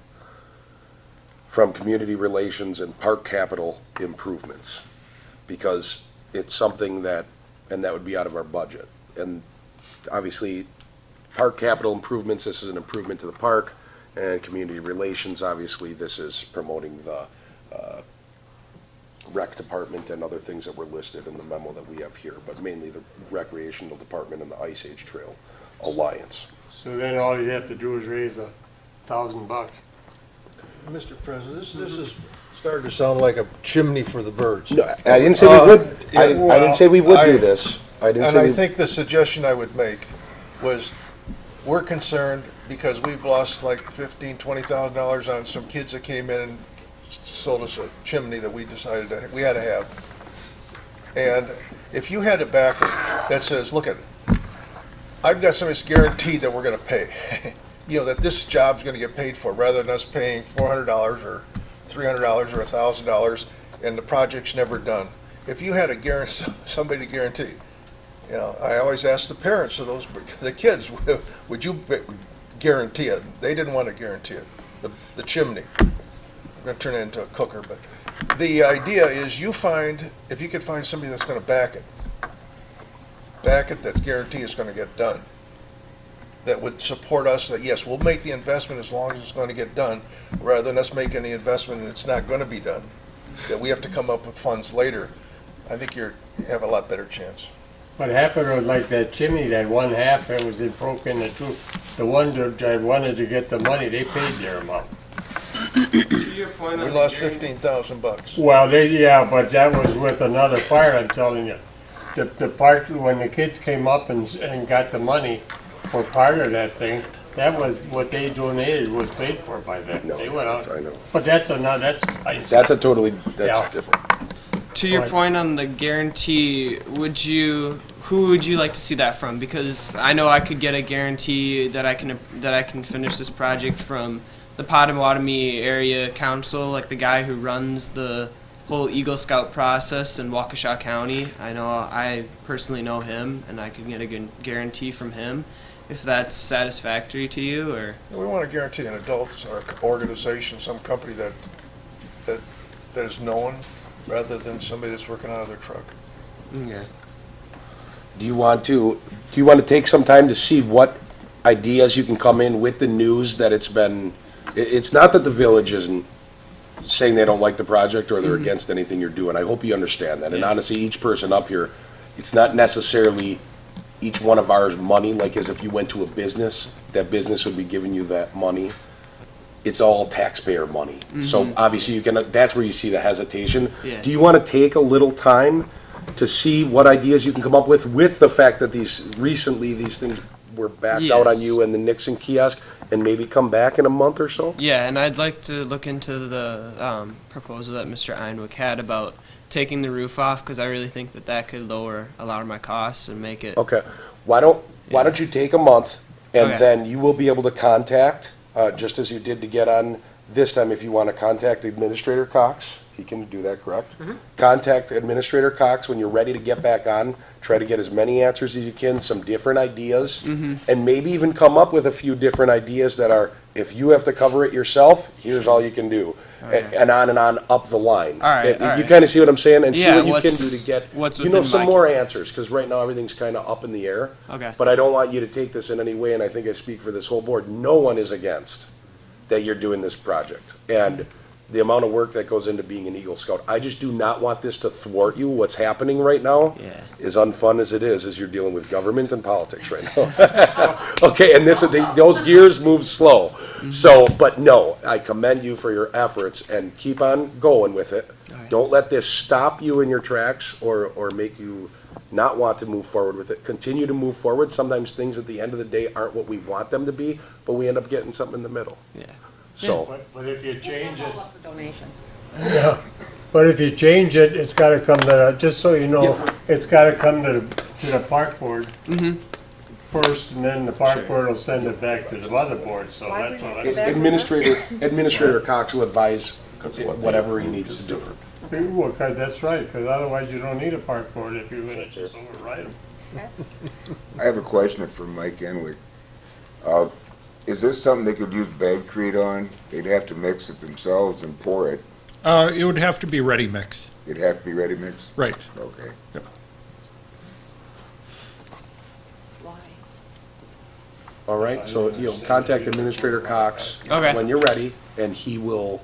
Speaker 1: from community relations and park capital improvements. Because it's something that, and that would be out of our budget. And obviously, park capital improvements, this is an improvement to the park, and community relations, obviously, this is promoting the rec department and other things that were listed in the memo that we have here, but mainly the recreational department and the Ice Age Trail Alliance.
Speaker 9: So then all you have to do is raise $1,000.
Speaker 13: Mr. President, this is starting to sound like a chimney for the birds.
Speaker 1: No, I didn't say we would, I didn't say we would do
Speaker 13: I-
Speaker 1: this. I didn't
Speaker 13: And
Speaker 1: say
Speaker 13: I
Speaker 1: we-
Speaker 13: think the suggestion I would make was, we're concerned because we've lost like $15,000-$20,000 on some kids that came in and sold us a chimney that we decided we had to have. And if you had a backer that says, look at it, I've got something that's guaranteed that we're gonna pay. You know, that this job's gonna get paid for, rather than us paying $400 or $300 or $1,000 and the project's never done. If you had somebody to guarantee, you know, I always ask the parents of the kids, would you guarantee it? They didn't want to guarantee it. The chimney. I'm going to turn it into a cooker, but the idea is if you could find somebody that's going to back it, that guarantee is going to get done, that would support us, that yes, we'll make the investment as long as it's going to get done, rather than us making the investment and it's not going to be done, that we have to come up with funds later. I think you have a lot better chance.
Speaker 9: But half of it was like that chimney, that one half that was broke in the two. The one that wanted to get the money, they paid their amount.
Speaker 8: to your point,
Speaker 13: We lost $15,000.
Speaker 9: Well, but that was with another part, I'm telling you. The part, when the kids came up and got the money for part of that thing, that was what they donated was paid for by them.
Speaker 1: No,
Speaker 9: They went out.
Speaker 1: I know.
Speaker 9: But that's
Speaker 1: That's a totally, that's
Speaker 9: Yeah.
Speaker 1: different.
Speaker 8: To your
Speaker 9: Right.
Speaker 8: point on the guarantee, who would you like to see that from? Because I know I could get a guarantee that I can finish this project from the Potawatomi Area Council, like the guy who runs the whole Eagle Scout process in Waukesha County. I personally know him, and I could get a guarantee from him. If that's satisfactory to you, or
Speaker 13: We want to guarantee an adult or organization, some company that is known, rather than somebody that's working out of their truck.
Speaker 8: yeah.
Speaker 1: Do you want to take some time to see what ideas you can come in with the news that it's not that the village isn't saying they don't like the project or they're against anything you're doing. I hope you understand that. And honestly, each person up here, it's not necessarily each one of ours money, like as if you went to a business, that business would be giving you that money. It's all taxpayer money. So obviously that's where you see the hesitation.
Speaker 8: Yeah.
Speaker 1: Do you want to take a little time to see what ideas you can come up with the fact that these things were backed out on
Speaker 8: Yes.
Speaker 1: you and the Nixon kiosk, and maybe come back in a month or so?
Speaker 8: Yeah, and I'd like to look into the proposal that Mr. Einwick had about taking the roof off, because I really think that could lower a lot of my costs and make it.
Speaker 1: Okay. Why don't you take a month, and
Speaker 8: Okay.
Speaker 1: then you will be able to contact, just as you did to get on this time, if you want to contact Administrator Cox, he can do that, correct? Contact Administrator Cox when you're ready to get back on. Try to get as many answers as you can, some different ideas, and maybe even come up with a few different ideas that are, if you have to cover it yourself, here's all you can do. And on up the line.
Speaker 8: All right,
Speaker 1: You
Speaker 8: all right.
Speaker 1: kind of see what I'm saying? And
Speaker 8: Yeah,
Speaker 1: see what you can
Speaker 8: what's-
Speaker 1: do to get,
Speaker 8: what's
Speaker 1: you know,
Speaker 8: within
Speaker 1: some
Speaker 8: my-
Speaker 1: more answers, because right now everything's kind of up in the air.
Speaker 8: Okay.
Speaker 1: But I don't want you to take this in any way, and I think I speak for this whole board. No one is against that you're doing this project. And the amount of work that goes into being an Eagle Scout, I just do not want this to thwart you. What's happening right now,
Speaker 8: Yeah.
Speaker 1: as unfun as it is you're dealing with government and politics right now. Okay, and those gears move slow. So, but no, I commend you for your efforts, and keep on going with it.
Speaker 8: All right.
Speaker 1: Don't let this stop you in your tracks or make you not want to move forward with it, continue to move forward. Sometimes things at the end of the day aren't what we want them to be, but we end up getting something in the middle.
Speaker 8: Yeah.
Speaker 1: So,
Speaker 9: But if you change it,
Speaker 6: All up for donations.
Speaker 9: yeah, but if you change it, it's gotta come to, just so you know, it's gotta come to the park board first, and then the park board will send it back to the other board, so
Speaker 6: Why
Speaker 9: that's
Speaker 6: would
Speaker 9: what
Speaker 6: you-
Speaker 9: I'm.
Speaker 1: Administrator Cox will advise whatever he needs to do.
Speaker 9: Well, 'cause that's right, because otherwise you don't need a park board if you're gonna just override them.
Speaker 3: I have a question for Mike Enwick. Is this something they could use Bagcrete on? They'd have to mix it themselves and pour it.
Speaker 12: It would have to be ready mix.
Speaker 3: It'd have to be ready mix?
Speaker 12: Right.
Speaker 3: Okay.
Speaker 6: Why?
Speaker 1: All right, so you'll contact Administrator Cox
Speaker 8: Okay.
Speaker 1: when you're ready, and he'll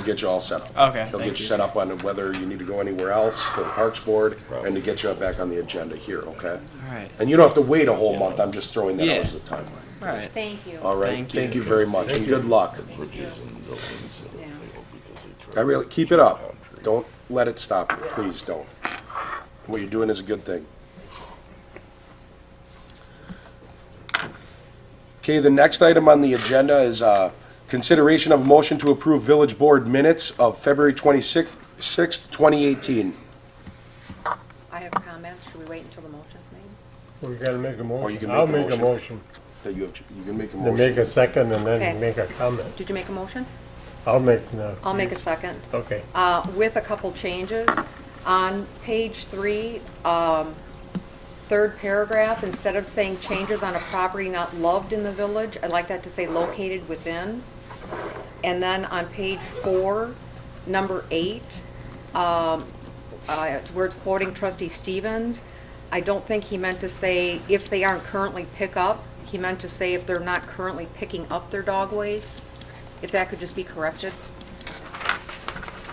Speaker 1: get you all set up.
Speaker 8: Okay,
Speaker 1: He'll
Speaker 8: thank
Speaker 1: get you
Speaker 8: you.
Speaker 1: set up on whether you need to go anywhere else, to the Parks Board, and to get you back on the agenda here, okay?
Speaker 8: All right.
Speaker 1: And you don't have to wait a whole month, I'm just throwing that
Speaker 8: Yeah.
Speaker 1: out as a timeline.
Speaker 8: All right.
Speaker 6: Thank you.
Speaker 1: All right,
Speaker 8: Thank you.
Speaker 1: thank you very much, and good luck.
Speaker 6: Yeah.
Speaker 1: I really, keep it up. Don't let it stop you, please don't. What you're doing is a good thing. Okay, the next item on the agenda is consideration of a motion to approve village board minutes of February 26th, 2018.
Speaker 6: I have comments. Should we wait until the motion's made?
Speaker 9: We gotta make a
Speaker 1: Or you can
Speaker 9: motion.
Speaker 1: make
Speaker 9: I'll
Speaker 1: a
Speaker 9: make a
Speaker 1: motion.
Speaker 9: motion.
Speaker 1: That you can make a
Speaker 9: To
Speaker 1: motion.
Speaker 9: make a second and
Speaker 6: Okay.
Speaker 9: then make a comment.
Speaker 6: Did you make a motion?
Speaker 9: I'll make, no.
Speaker 6: I'll make a second.
Speaker 9: Okay.
Speaker 6: With a couple changes. On page 3, third paragraph, instead of saying changes on a property not loved in the village, I'd like that to say located within. And then on page 4, number 8, where it's quoting trustee Stevens, I don't think he meant to say if they aren't currently pick up. He meant to say if they're not currently picking up their dog waste. If that could just be corrected.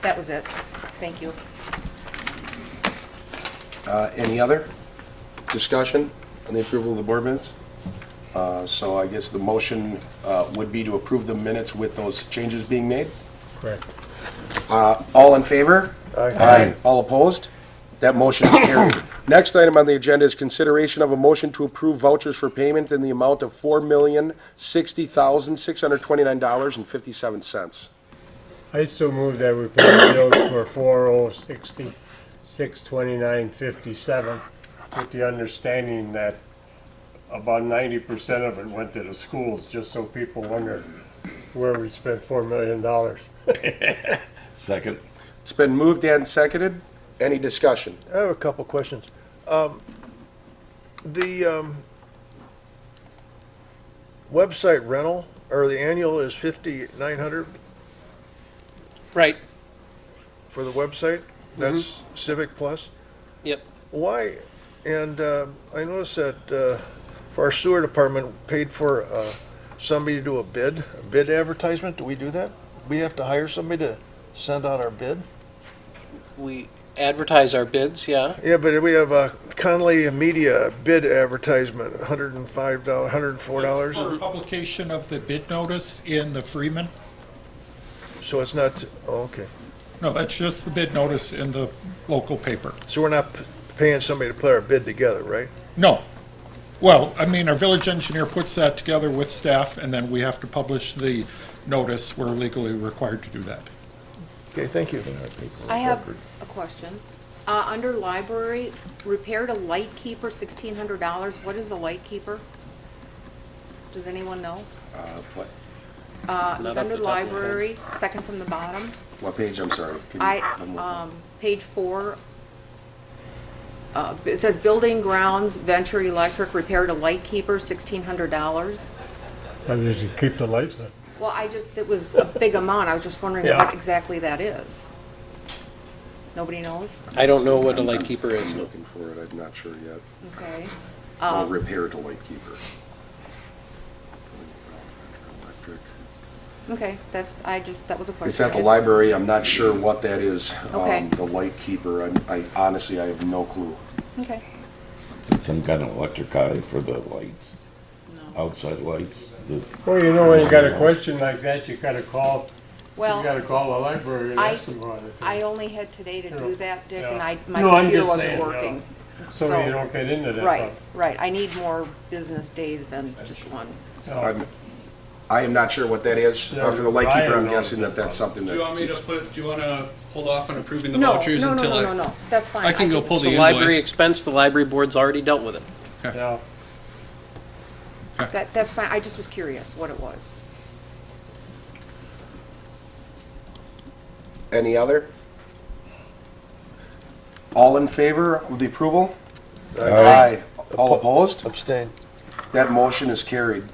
Speaker 6: That was it. Thank you.
Speaker 1: Any other discussion on the approval of the board minutes? So I guess the motion would be to approve the minutes with those changes being made.
Speaker 9: Correct.
Speaker 1: All in favor?
Speaker 9: Aye.
Speaker 1: All opposed? That motion is carried. Next item on the agenda is consideration of a motion to approve vouchers for payment in the amount of $4,060,629.57.
Speaker 9: I so move that we pay the bills for 4,060,629.57 with the understanding that about 90% of it went to the schools, just so people wonder where we spent $4 million.
Speaker 3: Second.
Speaker 1: It's been moved and seconded. Any discussion?
Speaker 13: I have a couple questions. The website rental, or the annual is $5,900
Speaker 11: Right,
Speaker 13: for the website? That's Civic Plus?
Speaker 11: yep.
Speaker 13: Why? And I noticed that for our sewer department, paid for somebody to do a bid advertisement. Do we do that? We have to hire somebody to send out our bid?
Speaker 11: We advertise our bids, yeah.
Speaker 13: Yeah, but we have a Conley Media bid advertisement, $105, $104.
Speaker 12: For publication of the bid notice in the Freeman.
Speaker 13: So it's not, oh, okay.
Speaker 12: No, that's just the bid notice in the local paper.
Speaker 13: So we're not paying somebody to put our bid together, right?
Speaker 12: No. Well, I mean, our village engineer puts that together with staff, and then we have to publish the notice. We're legally required to do that.
Speaker 13: Okay, thank you.
Speaker 6: I have a question. Under library, repair to light keeper, $1,600. What is a light keeper? Does anyone know?
Speaker 1: What
Speaker 6: It's
Speaker 11: off the
Speaker 6: under
Speaker 11: top of my head.
Speaker 6: library, second from the bottom.
Speaker 1: page, I'm sorry? Can you- one more?
Speaker 6: Page 4. It says building grounds, Venture Electric, repair to light keeper, $1,600.
Speaker 9: How did you keep the lights on?
Speaker 6: Well, it was a big amount. I was just wondering
Speaker 9: Yeah.
Speaker 6: what exactly that is. Nobody knows?
Speaker 11: I don't know what a light keeper is.
Speaker 1: I'm looking for it, I'm not sure yet.
Speaker 6: Okay.
Speaker 1: Repair to light keeper. Electric.
Speaker 6: Okay, that was a question.
Speaker 1: It's at the library, I'm not sure what that is.
Speaker 6: Okay.
Speaker 1: The light keeper, I honestly, I have no clue.
Speaker 6: Okay.
Speaker 3: Some kind of electric eye for the lights, outside lights.
Speaker 9: Well, you know, when you got a question like that, you gotta call the library and
Speaker 6: I-
Speaker 9: ask them about it.
Speaker 6: I only had today to do that, Dick, and my
Speaker 9: No, I'm
Speaker 6: computer
Speaker 9: just
Speaker 6: wasn't
Speaker 9: saying, no.
Speaker 6: working.
Speaker 9: So you don't get into that.
Speaker 6: Right, right. I need more business days than just one.
Speaker 1: I am not sure what that is. For the lightkeeper, I'm guessing that that's something
Speaker 14: Do
Speaker 1: that.
Speaker 14: you want me to do you want to hold off on approving the
Speaker 6: No,
Speaker 14: vouchers
Speaker 6: no,
Speaker 14: until
Speaker 6: no, that's fine.
Speaker 14: I can go
Speaker 6: just-
Speaker 14: pull
Speaker 11: It's
Speaker 14: the
Speaker 11: a library
Speaker 14: invoice?
Speaker 11: expense, the library board's already dealt with it.
Speaker 9: Yeah.
Speaker 6: That's fine. I just was curious what it was.
Speaker 1: Any other? All in favor of the approval? Aye. All opposed?
Speaker 13: Abstain.
Speaker 1: That motion is carried.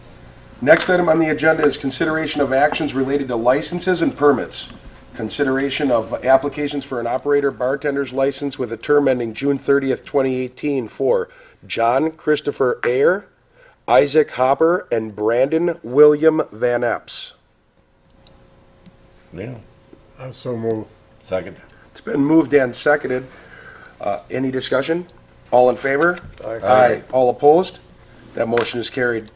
Speaker 1: Next item on the agenda is consideration of actions related to licenses and permits. Consideration of applications for an operator bartender's license with a term ending June 30th, 2018 for John Christopher Ayer, Isaac Hopper, and Brandon William Van Epps.
Speaker 3: Yeah.
Speaker 9: I so move.
Speaker 3: Second.
Speaker 1: It's been moved and seconded. Any discussion? All in favor? Aye. All opposed? That motion is carried.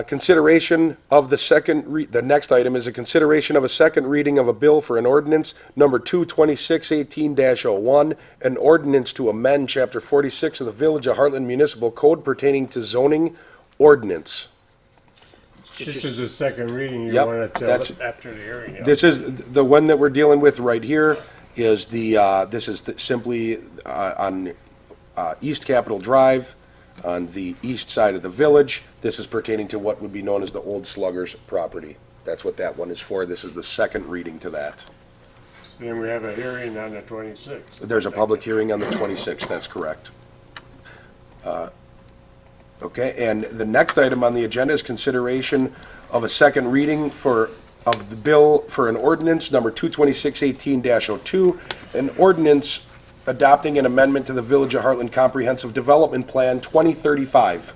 Speaker 1: Consideration of the next item is a consideration of a second reading of a bill for an ordinance number 22618-01, an ordinance to amend Chapter 46 of the Village of Hartland Municipal Code pertaining to zoning ordinance.
Speaker 9: This is the second reading. You
Speaker 1: Yep,
Speaker 9: want to tell
Speaker 1: that's-
Speaker 9: us after the hearing. Yeah.
Speaker 1: This is, the one that we're dealing with right here is simply on East Capitol Drive, on the east side of the village. This is pertaining to what would be known as the Old Sluggers property. That's what that one is for. This is the second reading to that.
Speaker 9: Then we have a hearing on the 26th.
Speaker 1: There's a public hearing on the 26th, that's correct. Okay, and the next item on the agenda is consideration of a second reading of the bill for an ordinance number 22618-02, an ordinance adopting an amendment to the Village of Heartland Comprehensive Development Plan 2035.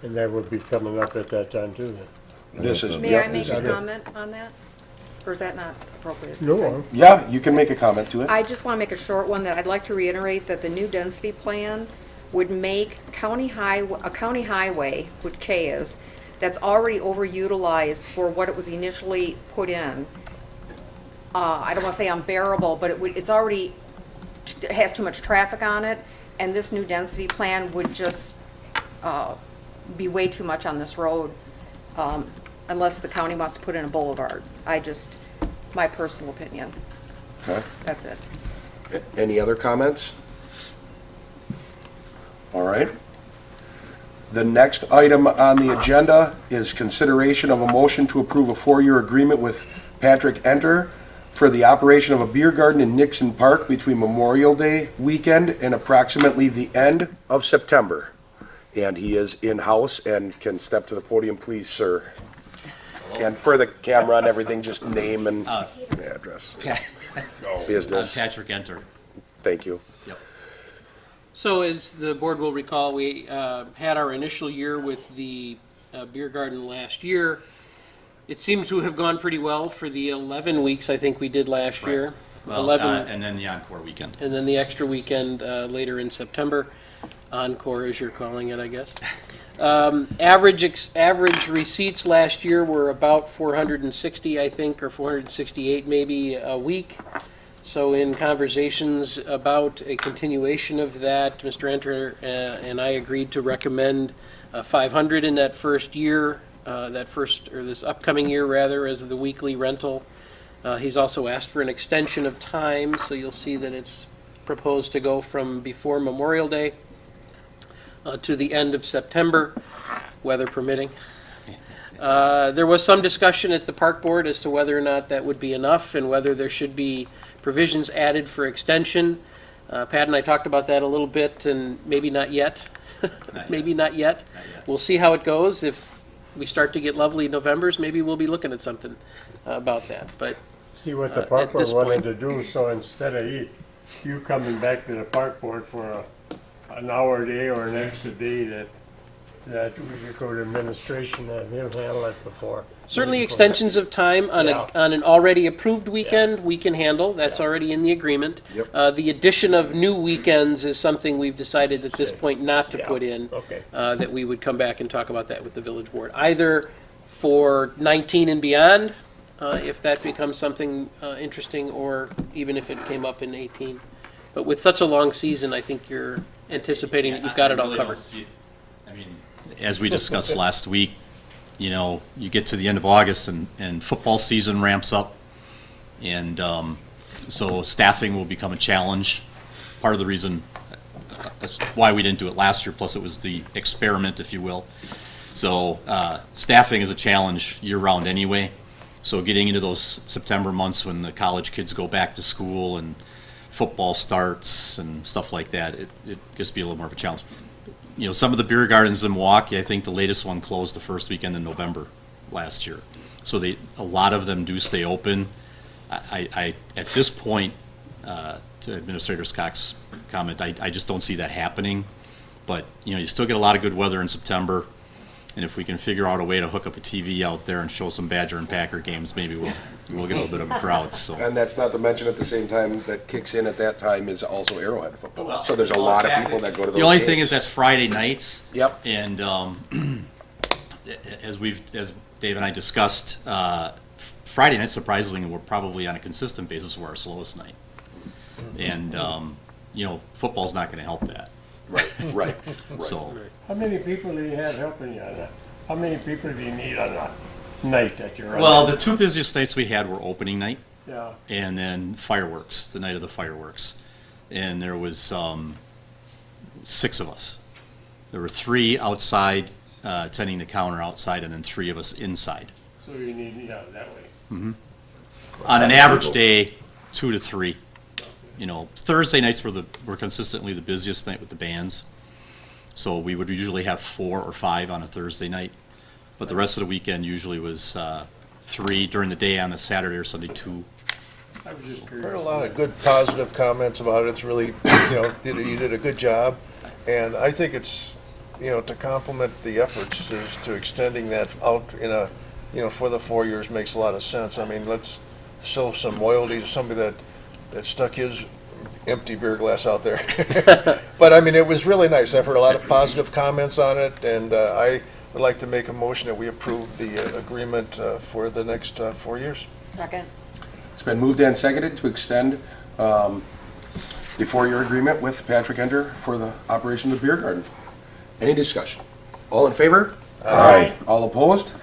Speaker 9: And that would be coming up at that time too then.
Speaker 1: This is.
Speaker 6: May
Speaker 1: yep,
Speaker 6: I make
Speaker 1: this
Speaker 6: a
Speaker 1: is it.
Speaker 6: comment on that? Or is that not appropriate at this
Speaker 9: No,
Speaker 6: time?
Speaker 1: Yeah, you can make a comment to it.
Speaker 6: I just want to make a short one that I'd like to reiterate that the new density plan would make a county highway, which K is, that's already overutilized for what it was initially put in. I don't want to say unbearable, but it's already, it has too much traffic on it, and this new density plan would just be way too much on this road, unless the county wants to put in a boulevard. My personal opinion.
Speaker 1: Okay.
Speaker 6: That's it.
Speaker 1: Any other comments? All right. The next item on the agenda is consideration of a motion to approve a 4-year agreement with Patrick Enter for the operation of a beer garden in Nixon Park between Memorial Day weekend and approximately the end of September. And he is in-house and can step to the podium, please, sir. And for the camera and everything, just name and address. Business.
Speaker 15: Patrick Enter.
Speaker 1: Thank you.
Speaker 11: So as the board will recall, we had our initial year with the beer garden last year. It seems to have gone pretty well for the 11 weeks I think we did last year.
Speaker 15: Well,
Speaker 11: 11,
Speaker 15: and then the encore weekend.
Speaker 11: and then the extra weekend later in September. Encore, as you're calling it, I guess. Average receipts last year were about 460, I think, or 468 maybe a week. So in conversations about a continuation of that, Mr. Enter and I agreed to recommend 500 in that first year, this upcoming year rather, as the weekly rental. He's also asked for an extension of time, so you'll see that it's proposed to go from before Memorial Day to the end of September, weather permitting. There was some discussion at the park board as to whether or not that would be enough and whether there should be provisions added for extension. Pat and I talked about that a little bit, and maybe not yet. Maybe not yet. We'll see how it goes. If we start to get lovely Novembers, maybe we'll be looking at something about that. But
Speaker 9: See what the park
Speaker 11: at
Speaker 9: board
Speaker 11: this
Speaker 9: wanted
Speaker 11: point-
Speaker 9: to do, so instead of you coming back to the park board for an hour a day or an extra day, that we could go to administration and him handle it before.
Speaker 11: certainly extensions of time on on an already approved weekend, we can handle. That's already in the agreement.
Speaker 1: Yep.
Speaker 11: The addition of new weekends is something we've decided at this point not to put in.
Speaker 9: Okay.
Speaker 11: That we would come back and talk about that with the village board, either for 19 and beyond, if that becomes something interesting, or even if it came up in 18. But with such a long season, I think you're anticipating that you've got it all covered.
Speaker 15: I mean, as we discussed last week, you know, you get to the end of August and football season ramps up. And so staffing will become a challenge. Part of the reason that's why we didn't do it last year, plus it was the experiment, if you will. So staffing is a challenge year-round anyway. So getting into those September months when the college kids go back to school and football starts and stuff like that, it gets to be a little more of a challenge. You know, some of the beer gardens in Milwaukee, I think the latest one closed the first weekend in November last year. So a lot of them do stay open. I at this point, to Administrator Scott's comment, I just don't see that happening. But, you know, you still get a lot of good weather in September. And if we can figure out a way to hook up a TV out there and show some Badger and Packer games, maybe we'll get a little bit of a crowd. So.
Speaker 1: And that's not to mention at the same time that kicks in at that time is also Arrowhead football. So there's a lot of people that go to those
Speaker 15: The only
Speaker 1: games.
Speaker 15: thing is that's Friday nights.
Speaker 1: Yep.
Speaker 15: And as Dave and I discussed, Friday nights, surprisingly, we're probably on a consistent basis were our slowest night. And, you know, football's not going to help that.
Speaker 1: Right.
Speaker 15: So.
Speaker 9: How many people do you have helping you on that? How many people do you need on that night that you're on?
Speaker 15: Well, the two busiest nights we had were opening night.
Speaker 9: Yeah.
Speaker 15: And then fireworks, the night of the fireworks. And there was 6 of us. There were 3 outside, tending the counter outside, and then 3 of us inside.
Speaker 9: So you need, yeah, that way.
Speaker 15: Mm-hmm. On an average day, 2 to 3. You know, Thursday nights were consistently the busiest night with the bands. So we would usually have 4 or 5 on a Thursday night. But the rest of the weekend usually was 3 during the day on a Saturday or Sunday, 2.
Speaker 9: I was just curious.
Speaker 13: Heard a lot of good positive comments about it. It's really, you know, you did a good job. And I think it's, you know, to complement the efforts is to extending that out in a, you know, for the 4 years makes a lot of sense. I mean, let's show some loyalty to somebody that stuck his empty beer glass out there. But I mean, it was really nice. I've heard a lot of positive comments on it, and I would like to make a motion that we approve the agreement for the next 4 years.
Speaker 6: Second.
Speaker 1: It's been moved and seconded to extend the 4-year agreement with Patrick Ender for the operation of the beer garden. Any discussion? All in favor?
Speaker 3: Aye.
Speaker 1: All opposed?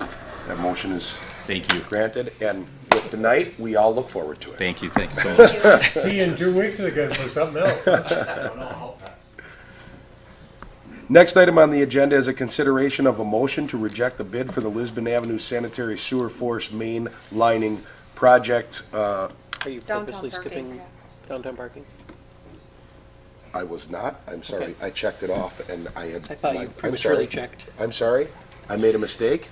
Speaker 1: That motion is
Speaker 15: Thank you.
Speaker 1: granted, and with tonight, we all look forward to it.
Speaker 15: Thank you so much.
Speaker 9: See you in 2 weeks again for something else.
Speaker 1: Next item on the agenda is a consideration of a motion to reject the bid for the Lisbon Avenue Sanitary Sewer Force main lining project.
Speaker 11: Are you
Speaker 6: Downtown
Speaker 11: purposely
Speaker 6: parking,
Speaker 11: skipping
Speaker 6: yeah.
Speaker 11: downtown parking?
Speaker 1: I was not, I'm sorry,
Speaker 11: Okay.
Speaker 1: I checked it off and I had.
Speaker 11: I thought you
Speaker 1: I'm
Speaker 11: prematurely
Speaker 1: sorry.
Speaker 11: checked.
Speaker 1: I'm sorry, I made a mistake.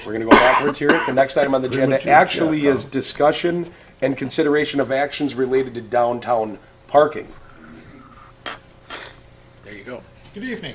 Speaker 1: We're gonna go backwards here. The next item on the agenda
Speaker 3: Premature
Speaker 1: actually
Speaker 3: check,
Speaker 1: is discussion and consideration of actions related to downtown parking. There you go.
Speaker 12: Good evening.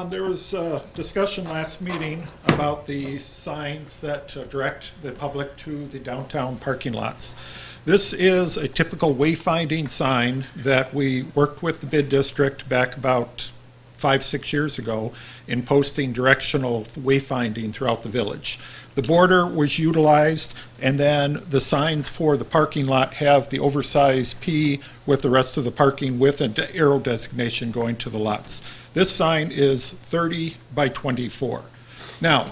Speaker 12: There was discussion last meeting about the signs that direct the public to the downtown parking lots. This is a typical wayfinding sign that we worked with the bid district back about 5-6 years ago in posting directional wayfinding throughout the village. The border was utilized, and then the signs for the parking lot have the oversized P with the rest of the parking with an arrow designation going to the lots. This sign is 30 by 24. Now,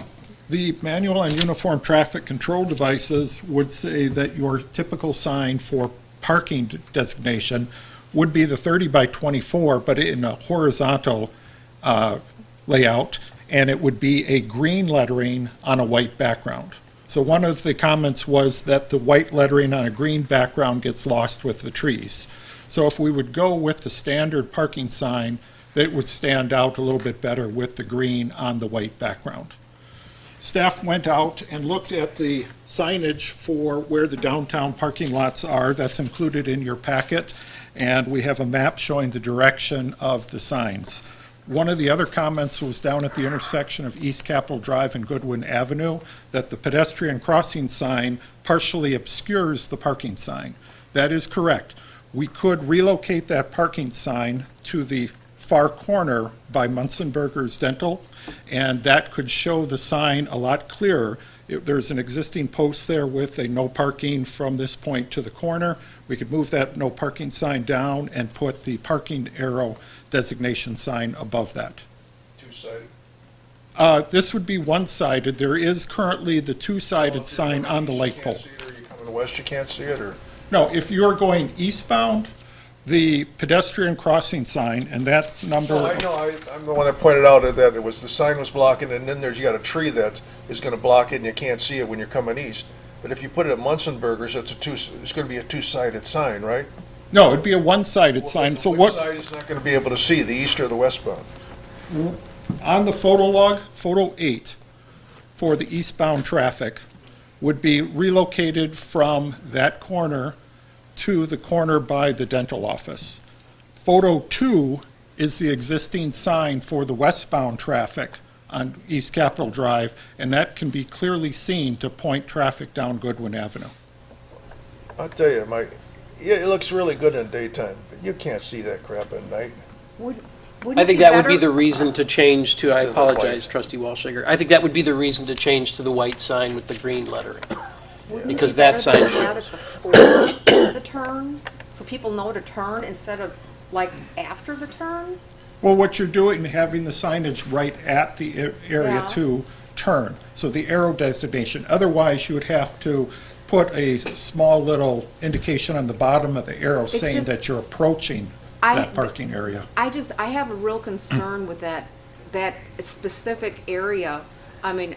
Speaker 12: the manual and uniform traffic control devices would say that your typical sign for parking designation would be the 30 by 24, but in a horizontal layout, and it would be a green lettering on a white background. So one of the comments was that the white lettering on a green background gets lost with the trees. So if we would go with the standard parking sign, that would stand out a little bit better with the green on the white background. Staff went out and looked at the signage for where the downtown parking lots are. That's included in your packet, and we have a map showing the direction of the signs. One of the other comments was down at the intersection of East Capitol Drive and Goodwin Avenue, that the pedestrian crossing sign partially obscures the parking sign. That is correct. We could relocate that parking sign to the far corner by Munzenberger's Dental, and that could show the sign a lot clearer, There's an existing post there with a no parking from this point to the corner. We could move that no parking sign down and put the parking arrow designation sign above that.
Speaker 13: Two-sided?
Speaker 12: This would be one-sided. There is currently the two-sided sign on the light pole.
Speaker 13: You can't see it, or you coming west, you can't see it, or?
Speaker 12: No, if you're going eastbound, the pedestrian crossing sign, and that number.
Speaker 13: No, I know, I'm the one that pointed out that it was, the sign was blocking, and then you got a tree that is gonna block it, and you can't see it when you're coming east. But if you put it at Munzenberger's, it's gonna be a two-sided sign, right?
Speaker 12: No, it'd be a one-sided sign, so
Speaker 13: Which
Speaker 12: what,
Speaker 13: side is not gonna be able to see, the east or the westbound?
Speaker 12: on the photo log, photo 8, for the eastbound traffic, would be relocated from that corner to the corner by the dental office. Photo 2 is the existing sign for the westbound traffic on East Capitol Drive, and that can be clearly seen to point traffic down Goodwin Avenue.
Speaker 13: I'll tell you, Mike, yeah, it looks really good in daytime, but you can't see that crap at night.
Speaker 11: I think that would be the
Speaker 6: better-
Speaker 11: reason to change to, I
Speaker 13: To the
Speaker 11: apologize,
Speaker 13: white.
Speaker 11: trustee Wallschlager. I think that would be the reason to change to the white sign with the green lettering.
Speaker 6: Wouldn't it
Speaker 11: Because
Speaker 6: be
Speaker 11: that
Speaker 6: better
Speaker 11: sign
Speaker 6: to
Speaker 11: should-
Speaker 6: have it before the turn, so people know to turn instead of like after the turn?
Speaker 12: Well, what you're doing, having the signage right at the area
Speaker 6: Yeah.
Speaker 12: to turn, so the arrow designation. Otherwise, you would have to put a small little indication on the bottom of the arrow saying
Speaker 6: just-
Speaker 12: that you're approaching that parking area.
Speaker 6: I have a real concern with that specific area. I mean,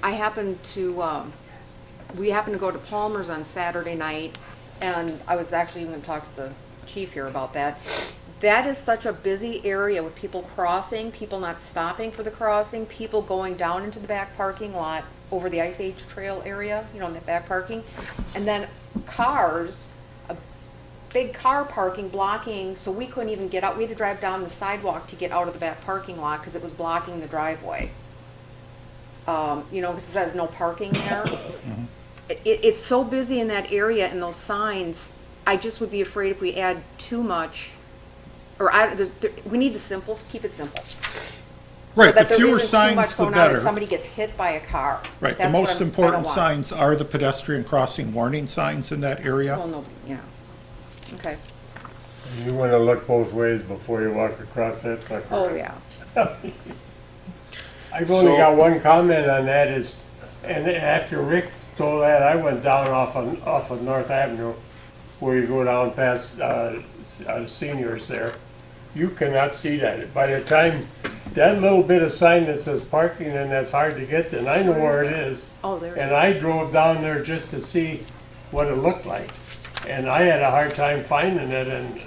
Speaker 6: we happened to go to Palmer's on Saturday night, and I was actually even gonna talk to the chief here about that. That is such a busy area with people crossing, people not stopping for the crossing, people going down into the back parking lot over the Ice Age Trail area, in the back parking. And then cars, a big car parking blocking, so we couldn't even get out. We had to drive down the sidewalk to get out of the back parking lot because it was blocking the driveway. Because it says no parking there. It's so busy in that area and those signs, I just would be afraid if we add too much, or we need to keep it simple.
Speaker 12: Right,
Speaker 6: So
Speaker 12: the
Speaker 6: that there
Speaker 12: fewer
Speaker 6: isn't too much
Speaker 12: signs, the
Speaker 6: going on and
Speaker 12: better.
Speaker 6: somebody gets hit by a car.
Speaker 12: Right, the
Speaker 6: That's what
Speaker 12: most
Speaker 6: I don't
Speaker 12: important
Speaker 6: want.
Speaker 12: signs are the pedestrian crossing warning signs in that area.
Speaker 6: Well, no, yeah, okay.
Speaker 9: You want to look both ways before you walk across that sucker.
Speaker 6: Oh, yeah.
Speaker 9: I've only got one comment on that is, and after Rick told that, I went down off of North Avenue, where you go down past seniors there. You cannot see that. By the time, that little bit of sign that says parking, and that's hard to get to, and I know where it is.
Speaker 6: Oh, there it
Speaker 9: And
Speaker 6: is.
Speaker 9: I drove down there just to see what it looked like. And I had a hard time finding it, and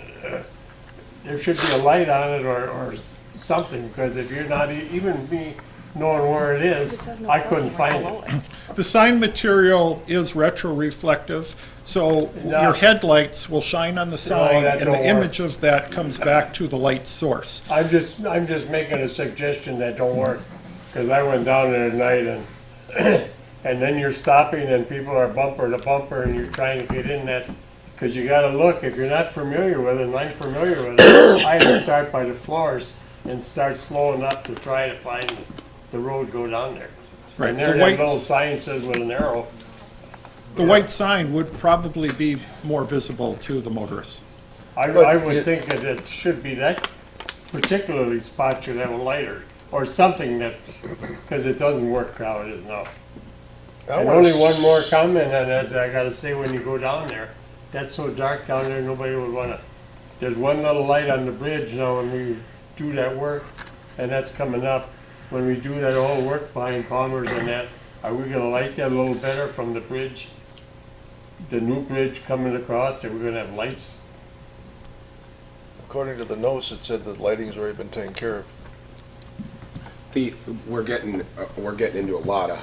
Speaker 9: there should be a light on it or something, because if you're not, even me knowing where it
Speaker 6: It
Speaker 9: is,
Speaker 6: says no
Speaker 9: I couldn't
Speaker 6: parking
Speaker 9: find
Speaker 6: right
Speaker 9: it.
Speaker 12: The sign material is retroreflective, so
Speaker 9: No.
Speaker 12: your headlights will shine on the sign,
Speaker 9: that
Speaker 12: and
Speaker 9: don't
Speaker 12: the
Speaker 9: work.
Speaker 12: image of that comes back to the light source.
Speaker 9: I'm just making a suggestion that don't work, because I went down there at night and, and then you're stopping and people are bumper to bumper and you're trying to get in that, because you gotta look, if you're not familiar with it, and I'm familiar with it, I had to start by the floors and start slowing up to try to find the road go down there.
Speaker 12: Right,
Speaker 9: And
Speaker 12: the
Speaker 9: there that
Speaker 12: white-
Speaker 9: little sign says with an arrow.
Speaker 12: The white sign would probably be more visible to the motorists.
Speaker 9: I would think that it should be that particularly spot should have a lighter or something that, because it doesn't work how it is now. And only one more comment on that I gotta say when you go down there. That's so dark down there, nobody would wanna, there's one little light on the bridge now when we do that work, and that's coming up. When we do that whole work behind Palmer's and that, are we gonna light that a little better from the bridge? The new bridge coming across, are we gonna have lights?
Speaker 13: According to the notes, it said the lighting's already been taken care of.
Speaker 1: We're getting into a lot of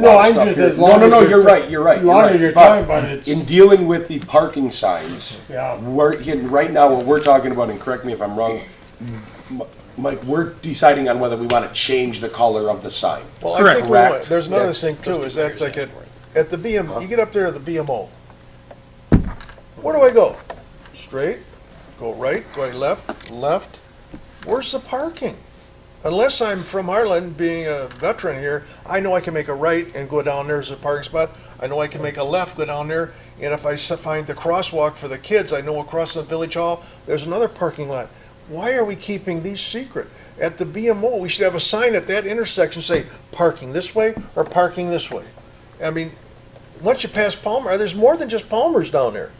Speaker 9: No, I'm
Speaker 1: stuff
Speaker 9: just
Speaker 1: here.
Speaker 9: as long
Speaker 1: No,
Speaker 9: as
Speaker 1: you're right, you're right.
Speaker 9: As long as you're
Speaker 1: But
Speaker 9: talking about it,
Speaker 1: in dealing with the parking signs,
Speaker 9: yeah.
Speaker 1: right now, what we're talking about, and correct me if I'm wrong, Mike, we're deciding on whether we want to change the color of the sign.
Speaker 13: Well, I think we want,
Speaker 1: Correct.
Speaker 13: there's another
Speaker 1: That's-
Speaker 13: thing too, is that's like at the BM, you get up there at the BMO. Where do I go? Straight? Go right? Going left? Left? Where's the parking? unless I'm from Hartland, being a veteran here, I know I can make a right and go down there as a parking spot. I know I can make a left, go down there, and if I find the crosswalk for the kids, I know across the village hall, there's another parking lot. Why are we keeping these secret? At the BMO, we should have a sign at that intersection say, parking this way or parking this way. I mean, once you pass Palmer, there's more than just Palmer's down there.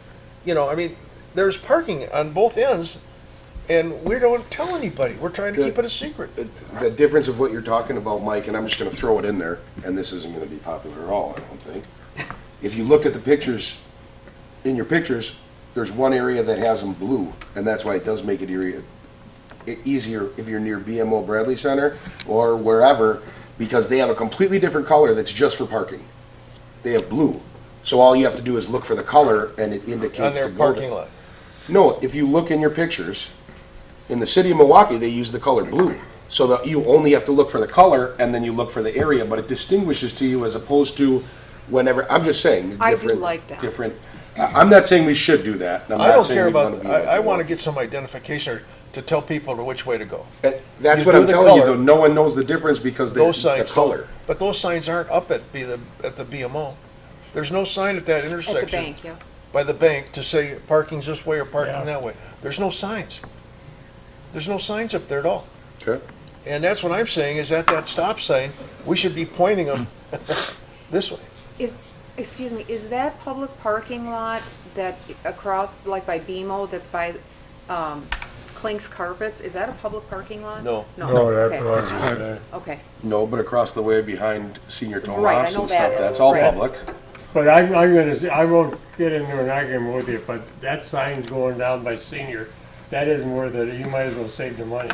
Speaker 13: You know, I mean, there's parking on both ends, and we don't tell anybody. We're trying to keep it a secret.
Speaker 1: The difference of what you're talking about, Mike, and I'm just gonna throw it in there, and this isn't gonna be popular at all, I don't think. If you look at the pictures, in your pictures, there's one area that has them blue, and that's why it does make it easier if you're near BMO Bradley Center or wherever, because they have a completely different color that's just for parking. They have blue. So all you have to do is look for the color and it indicates
Speaker 13: On their
Speaker 1: the
Speaker 13: parking
Speaker 1: building.
Speaker 13: lot.
Speaker 1: No, if you look in your pictures, in the city of Milwaukee, they use the color blue. So that you only have to look for the color and then you look for the area, but it distinguishes to you as opposed to whenever, I'm just saying.
Speaker 6: I do
Speaker 1: different-
Speaker 6: like that.
Speaker 1: Different, I'm not saying we should do that. I'm
Speaker 13: I
Speaker 1: not
Speaker 13: don't
Speaker 1: saying
Speaker 13: care
Speaker 1: we
Speaker 13: about,
Speaker 1: wanna be like
Speaker 13: I
Speaker 1: the
Speaker 13: want to
Speaker 1: world.
Speaker 13: get some identification to tell people which way to go.
Speaker 1: That's
Speaker 13: You
Speaker 1: what
Speaker 13: do
Speaker 1: I'm
Speaker 13: the
Speaker 1: telling you,
Speaker 13: color.
Speaker 1: though, no one knows the difference because they,
Speaker 13: Those
Speaker 1: the
Speaker 13: signs,
Speaker 1: color.
Speaker 13: but those signs aren't up at the BMO. There's no sign at that intersection.
Speaker 6: At the bank, yeah.
Speaker 13: By the bank to say parking's this way or parking that way. There's no signs. There's no signs up there at all.
Speaker 1: Okay.
Speaker 13: And that's what I'm saying, is at that stop sign, we should be pointing them this way.
Speaker 6: Excuse me, is that public parking lot that across, like by BMO, that's by Klink's Carpets, is that a public parking lot?
Speaker 1: No.
Speaker 6: No,
Speaker 9: No,
Speaker 6: okay.
Speaker 9: that's right.
Speaker 6: Okay.
Speaker 1: No, but across the way behind Senior
Speaker 6: Right, I
Speaker 1: Tomas
Speaker 6: know
Speaker 1: and
Speaker 6: that
Speaker 1: stuff,
Speaker 6: is,
Speaker 1: that's all
Speaker 6: right.
Speaker 1: public.
Speaker 9: But I'm gonna say, I won't get into an argument with you, but that sign's going down by Senior, that isn't worth it. You might as well save the money.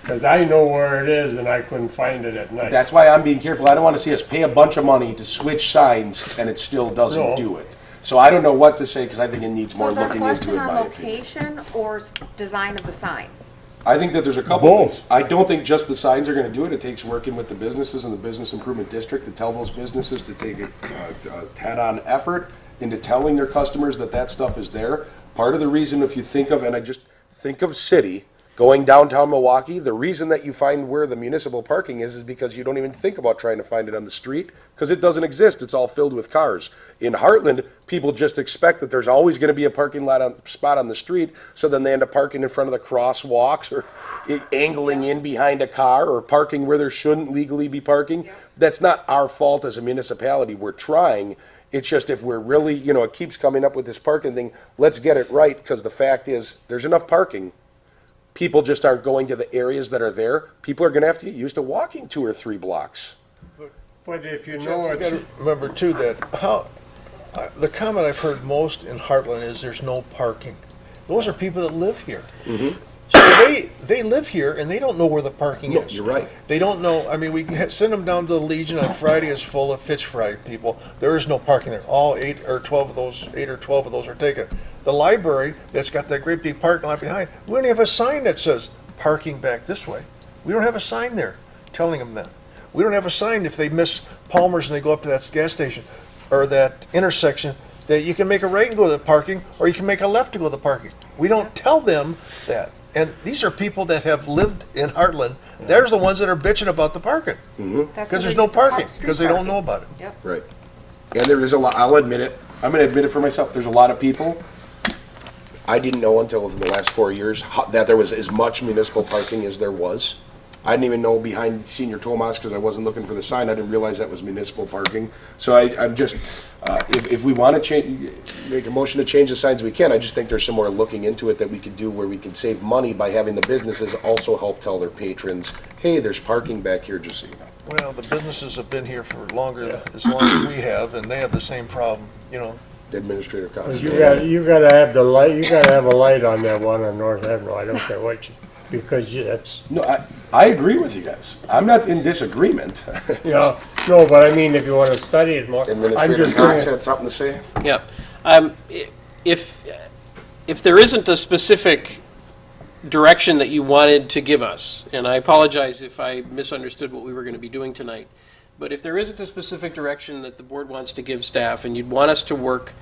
Speaker 9: Because I know where it is and I couldn't find it at night.
Speaker 1: That's why I'm being careful. I don't want to see us pay a bunch of money to switch signs and it still doesn't
Speaker 9: No.
Speaker 1: do it. So I don't know what to say because I think it needs
Speaker 6: So
Speaker 1: more
Speaker 6: is our
Speaker 1: looking into,
Speaker 6: question
Speaker 1: in
Speaker 6: on
Speaker 1: my opinion.
Speaker 6: location or design of the sign?
Speaker 1: I think that there's a couple
Speaker 9: Both.
Speaker 1: things. I don't think just the signs are going to do it. It takes working with the businesses and the Business Improvement District to tell those businesses to take a head-on effort into telling their customers that that stuff is there. Part of the reason, if you think of, and I just think of city, going downtown Milwaukee, the reason that you find where the municipal parking is because you don't even think about trying to find it on the street because it doesn't exist. It's all filled with cars. In Hartland, people just expect that there's always going to be a parking lot spot on the street, so then they end up parking in front of the crosswalks or angling in behind a car or parking where there shouldn't legally be parking. That's not our fault as a municipality. We're trying. It's just if we're really, it keeps coming up with this parking thing, let's get it right because the fact is there's enough parking. People just aren't going to the areas that are there. People are going to have to get used to walking 2 or 3 blocks.
Speaker 9: But if you
Speaker 13: Jeff,
Speaker 9: know
Speaker 13: you
Speaker 9: it's,
Speaker 13: gotta remember too that the comment I've heard most in Hartland is there's no parking. Those are people that live here. So they live here and they don't know where the parking
Speaker 1: No,
Speaker 13: is.
Speaker 1: you're right.
Speaker 13: They don't know. I mean, we send them down to the Legion on Friday is full of fish fry people. There is no parking there. All 8 or 12 of those are taken. The library that's got that great big parking lot behind, we don't have a sign that says parking back this way. We don't have a sign there telling them that. We don't have a sign if they miss Palmer's and they go up to that gas station or that intersection that you can make a right and go to the parking or you can make a left to go to the parking. We don't tell them that. And these are people that have lived in Hartland. They're the ones that are bitching about the parking. Because there's no parking, because they don't know about it.
Speaker 6: Yep.
Speaker 1: Right. And there is a lot, I'll admit it, I'm going to admit it for myself, there's a lot of people, I didn't know until the last 4 years that there was as much municipal parking as there was. I didn't even know behind Senior Tomas because I wasn't looking for the sign. I didn't realize that was municipal parking. So I'm just, if we want to make a motion to change the signs, we can. I just think there's some more looking into it that we could do where we can save money by having the businesses also help tell their patrons, hey, there's parking back here, just so you know.
Speaker 13: Well, the businesses have been here for as long as we have, and they have the same problem,
Speaker 1: Administrative costs.
Speaker 9: you gotta have the light, you gotta have a light on that one on North Avenue, I don't care what you, because that's,
Speaker 1: No, I agree with you guys. I'm not in disagreement.
Speaker 9: no, but I mean, if you wanna study it more, I'm
Speaker 1: Administrator
Speaker 9: just
Speaker 1: Cox
Speaker 9: bringing,
Speaker 1: had something to say?
Speaker 11: Yep. If there isn't a specific direction that you wanted to give us, and I apologize if I misunderstood what we were going to be doing tonight, but if there isn't a specific direction that the board wants to give staff and you'd want us to work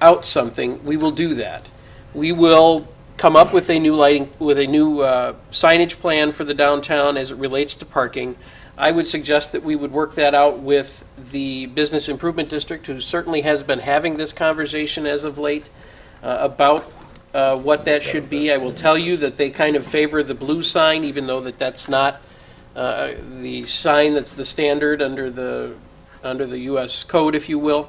Speaker 11: out something, we will do that. We will come up with a new signage plan for the downtown as it relates to parking. I would suggest that we would work that out with the Business Improvement District, who certainly has been having this conversation as of late about what that should be. I will tell you that they kind of favor the blue sign, even though that's not the sign that's the standard under the U.S. code, if you will.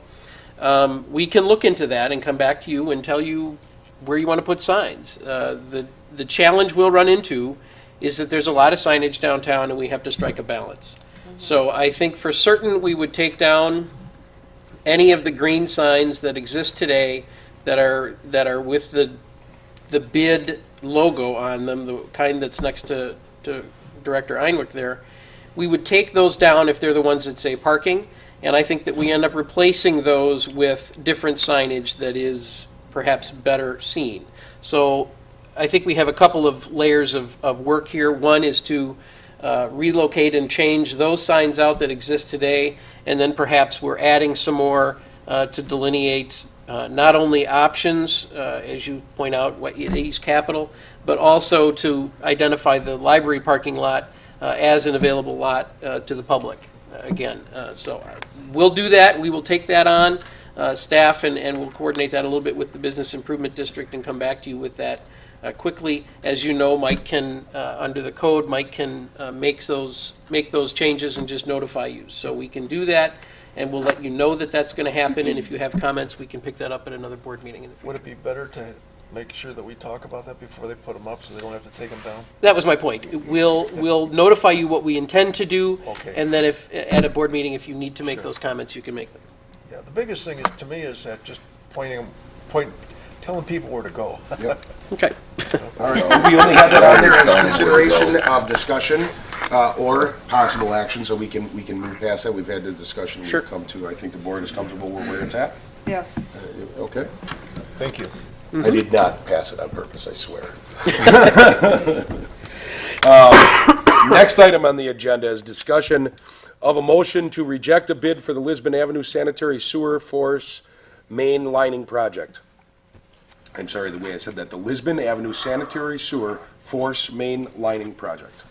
Speaker 11: We can look into that and come back to you and tell you where you want to put signs. The challenge we'll run into is that there's a lot of signage downtown and we have to strike a balance. So I think for certain we would take down any of the green signs that exist today that are with the bid logo on them, the kind that's next to Director Einwick there. We would take those down if they're the ones that say parking, and I think that we end up replacing those with different signage that is perhaps better seen. So I think we have a couple of layers of work here. One is to relocate and change those signs out that exist today, and then perhaps we're adding some more to delineate not only options, as you point out, at East Capitol, but also to identify the library parking lot as an available lot to the public again. So we'll do that. We will take that on, staff, and we'll coordinate that a little bit with the Business Improvement District and come back to you with that quickly. As you know, Mike can, under the code, Mike can make those changes and just notify you. So we can do that, and we'll let you know that that's going to happen, and if you have comments, we can pick that up at another board meeting in the future.
Speaker 13: Would it be better to make sure that we talk about that before they put them up so they don't have to take them down?
Speaker 11: That was my point. We'll notify you what we intend to do,
Speaker 13: Okay.
Speaker 11: and then if, at a board meeting, if you need to make those comments, you can make them.
Speaker 13: Yeah, the biggest thing is, to me, is that just telling people where to go.
Speaker 1: Yep.
Speaker 11: Okay.
Speaker 1: All right, we only have that on there as consideration of discussion or possible action, so we can move past that. We've had the discussion.
Speaker 11: Sure.
Speaker 1: We've come to, I think the board is comfortable with where it's at.
Speaker 6: Yes.
Speaker 1: Okay.
Speaker 13: Thank you.
Speaker 1: I did not pass it on purpose, I swear. Next item on the agenda is discussion of a motion to reject a bid for the Lisbon Avenue Sanitary Sewer Force Main Lining Project. I'm sorry, the way I said that, the Lisbon Avenue Sanitary Sewer Force Main Lining Project.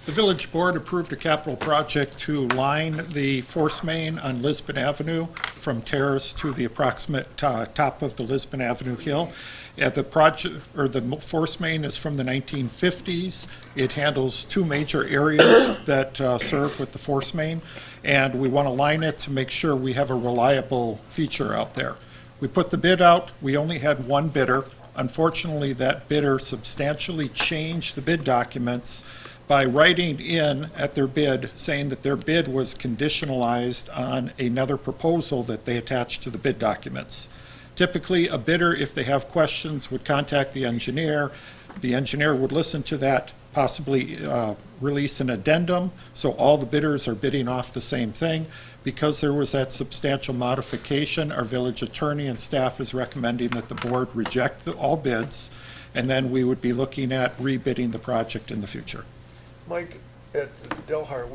Speaker 12: The village board approved a capital project to line the force main on Lisbon Avenue from Terrace to the approximate top of the Lisbon Avenue hill. The project, or the force main, is from the 1950s. It handles two major areas that serve with the force main, and we want to line it to make sure we have a reliable feature out there. We put the bid out. We only had one bidder. Unfortunately, that bidder substantially changed the bid documents by writing in at their bid saying that their bid was conditionalized on another proposal that they attached to the bid documents. Typically, a bidder, if they have questions, would contact the engineer. The engineer would listen to that, possibly release an addendum, so all the bidders are bidding off the same thing. Because there was that substantial modification, our village attorney and staff is recommending that the board reject all bids, and then we would be looking at rebidding the project in the future.
Speaker 13: Mike, at Delhar,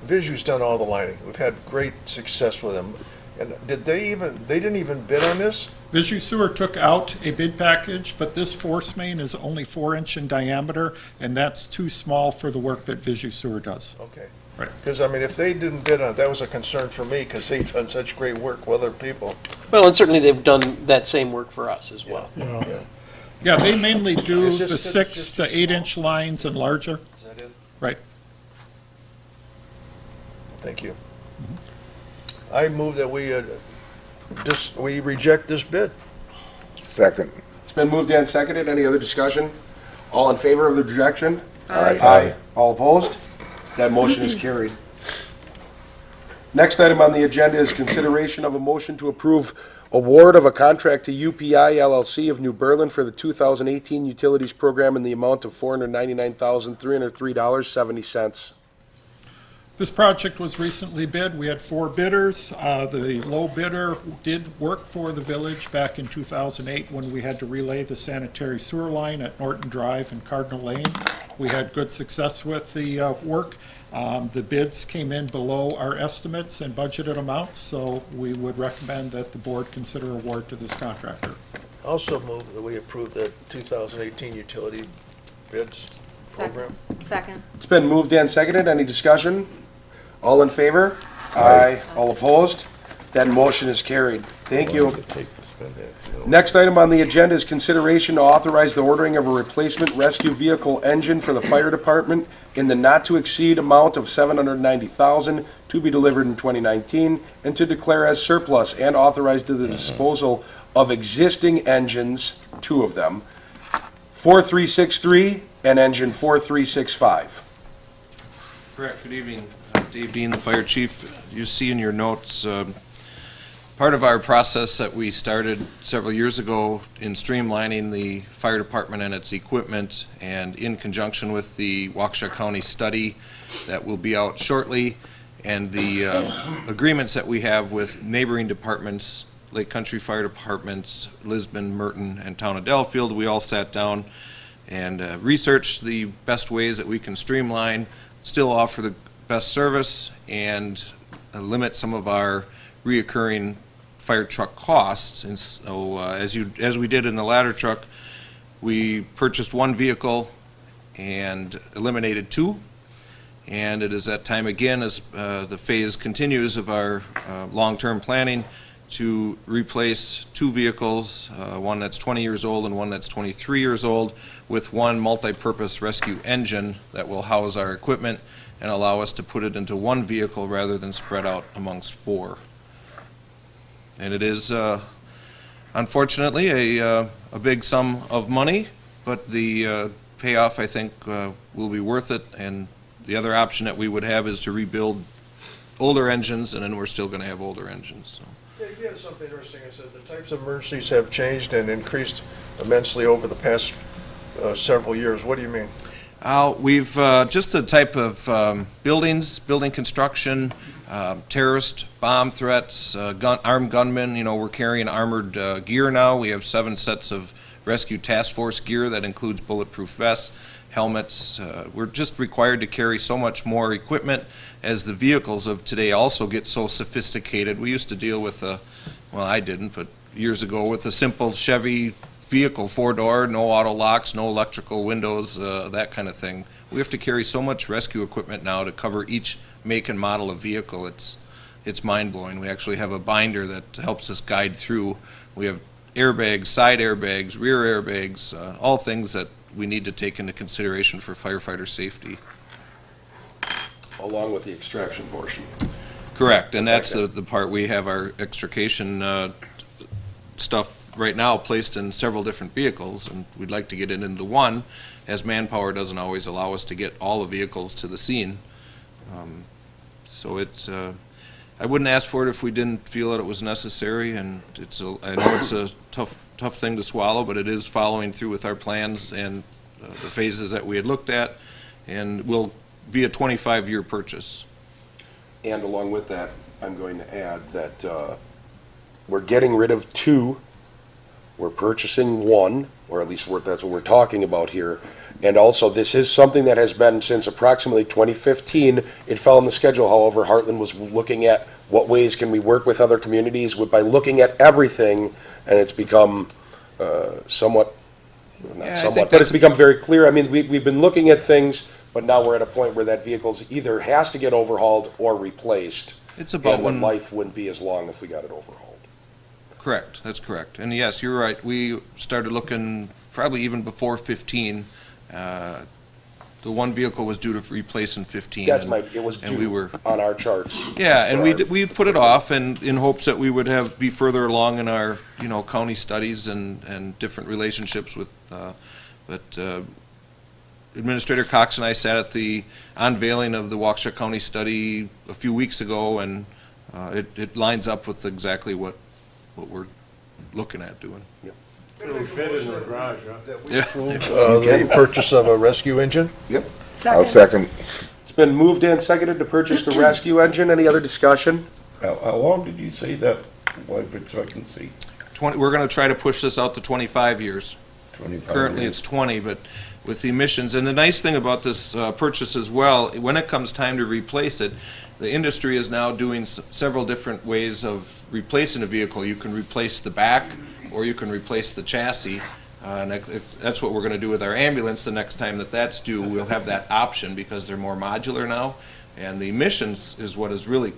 Speaker 13: Visu's done all the lining. We've had great success with them. And they didn't even bid on this?
Speaker 12: Visu Sewer took out a bid package, but this force main is only 4-inch in diameter, and that's too small for the work that Visu Sewer does.
Speaker 13: Okay.
Speaker 12: Right.
Speaker 13: Because, I mean, if they didn't bid on it, that was a concern for me, because they've done such great work with other people.
Speaker 11: Well, and certainly they've done that same work for us as well.
Speaker 12: Yeah, they mainly do
Speaker 13: It's
Speaker 12: the
Speaker 13: just-
Speaker 12: 6 to 8-inch lines and larger.
Speaker 13: Is that it?
Speaker 12: Right.
Speaker 13: Thank you. I move that we reject this bid.
Speaker 3: Second.
Speaker 1: It's been moved and seconded. Any other discussion? All in favor of the rejection?
Speaker 3: Aye.
Speaker 1: All opposed? That motion is carried. Next item on the agenda is consideration of a motion to approve award of a contract to UPI LLC of New Berlin for the 2018 Utilities Program in the amount of $499,303.70.
Speaker 12: This project was recently bid. We had 4 bidders. The low bidder did work for the village back in 2008 when we had to relay the sanitary sewer line at Norton Drive and Cardinal Lane. We had good success with the work. The bids came in below our estimates and budgeted amounts, so we would recommend that the board consider award to this contractor.
Speaker 13: Also move that we approve the 2018 utility bids program.
Speaker 6: Second.
Speaker 1: It's been moved and seconded. Any discussion? All in favor? Aye. All opposed? That motion is carried. Thank you. Next item on the agenda is consideration to authorize the ordering of a replacement rescue vehicle engine for the fire department in the not-to-exceed amount of $790,000 to be delivered in 2019, and to declare as surplus and authorize to the disposal of existing engines, 2 of them, 4363 and engine 4365.
Speaker 4: Correct. Good evening. Dave Dean, the fire chief. You see in your notes, part of our process that we started several years ago in streamlining the fire department and its equipment, and in conjunction with the Waukesha County study that will be out shortly, and the agreements that we have with neighboring departments, Lake Country Fire Departments, Lisbon, Merton, and Town of Delafield, we all sat down and researched the best ways that we can streamline, still offer the best service, and limit some of our reoccurring fire truck costs. And so as we did in the ladder truck, we purchased 1 vehicle and eliminated 2. And it is that time again, as the phase continues of our long-term planning, to replace 2 vehicles, one that's 20 years old and one that's 23 years old, with 1 multi-purpose rescue engine that will house our equipment and allow us to put it into 1 vehicle rather than spread out amongst 4. And it is, unfortunately, a big sum of money, but the payoff, I think, will be worth it. And the other option that we would have is to rebuild older engines, and then we're still going to have older engines. So.
Speaker 13: Yeah, you had something interesting. I said the types of emergencies have changed and increased immensely over the past several years. What do you mean?
Speaker 4: We've just the type of building construction, terrorist bomb threats, armed gunmen. You know, we're carrying armored gear now. We have 7 sets of rescue task force gear that includes bulletproof vests, helmets. We're just required to carry so much more equipment as the vehicles of today also get so sophisticated. We used to deal with well, I didn't, but years ago, with a simple Chevy vehicle, 4-door, no auto locks, no electrical windows, that kind of thing. We have to carry so much rescue equipment now to cover each make and model of vehicle. It's mind-blowing. We actually have a binder that helps us guide through. We have airbags, side airbags, rear airbags, all things that we need to take into consideration for firefighter safety.
Speaker 1: Along with the extraction portion.
Speaker 4: Correct, and that's the part. We have our extrication stuff right now placed in several different vehicles, and we'd like to get it into 1, as manpower doesn't always allow us to get all the vehicles to the scene. So it's, I wouldn't ask for it if we didn't feel that it was necessary, and I know it's a tough thing to swallow, but it is following through with our plans and the phases that we had looked at, and will be a 25-year purchase.
Speaker 1: And along with that, I'm going to add that we're getting rid of 2. We're purchasing 1, or at least that's what we're talking about here. And also, this is something that has been since approximately 2015. It fell on the schedule. However, Hartland was looking at what ways can we work with other communities by looking at everything, and it's become somewhat, but it's become very clear. I mean, we've been looking at things, but now we're at a point where that vehicle's either has to get overhauled or replaced.
Speaker 4: It's about
Speaker 1: when life wouldn't be as long if we got it overhauled.
Speaker 4: Correct, that's correct. And yes, you're right. We started looking probably even before 15. The 1 vehicle was due to replace in 15.
Speaker 1: It was due on our charts.
Speaker 4: Yeah, and we put it off, and in hopes that we would be further along in our county studies and different relationships with. But Administrator Cox and I sat at the unveiling of the Waukesha County study a few weeks ago, and it lines up with exactly what we're looking at doing.
Speaker 1: Yep.
Speaker 9: It'll fit in the garage, huh?
Speaker 13: That we approve the purchase of a rescue engine?
Speaker 1: Yep.
Speaker 3: I'll second.
Speaker 1: It's been moved and seconded to purchase the rescue engine. Any other discussion?
Speaker 3: How long did you say that life expectancy?
Speaker 4: We're going to try to push this out to 25 years.
Speaker 3: 25
Speaker 4: Currently
Speaker 3: years.
Speaker 4: it's 20, but with the emissions, and the nice thing about this purchase as well, when it comes time to replace it, the industry is now doing several different ways of replacing a vehicle. You can replace the back, or you can replace the chassis. And that's what we're going to do with our ambulance. The next time that that's due, we'll have that option because they're more modular now. And the emissions is what has really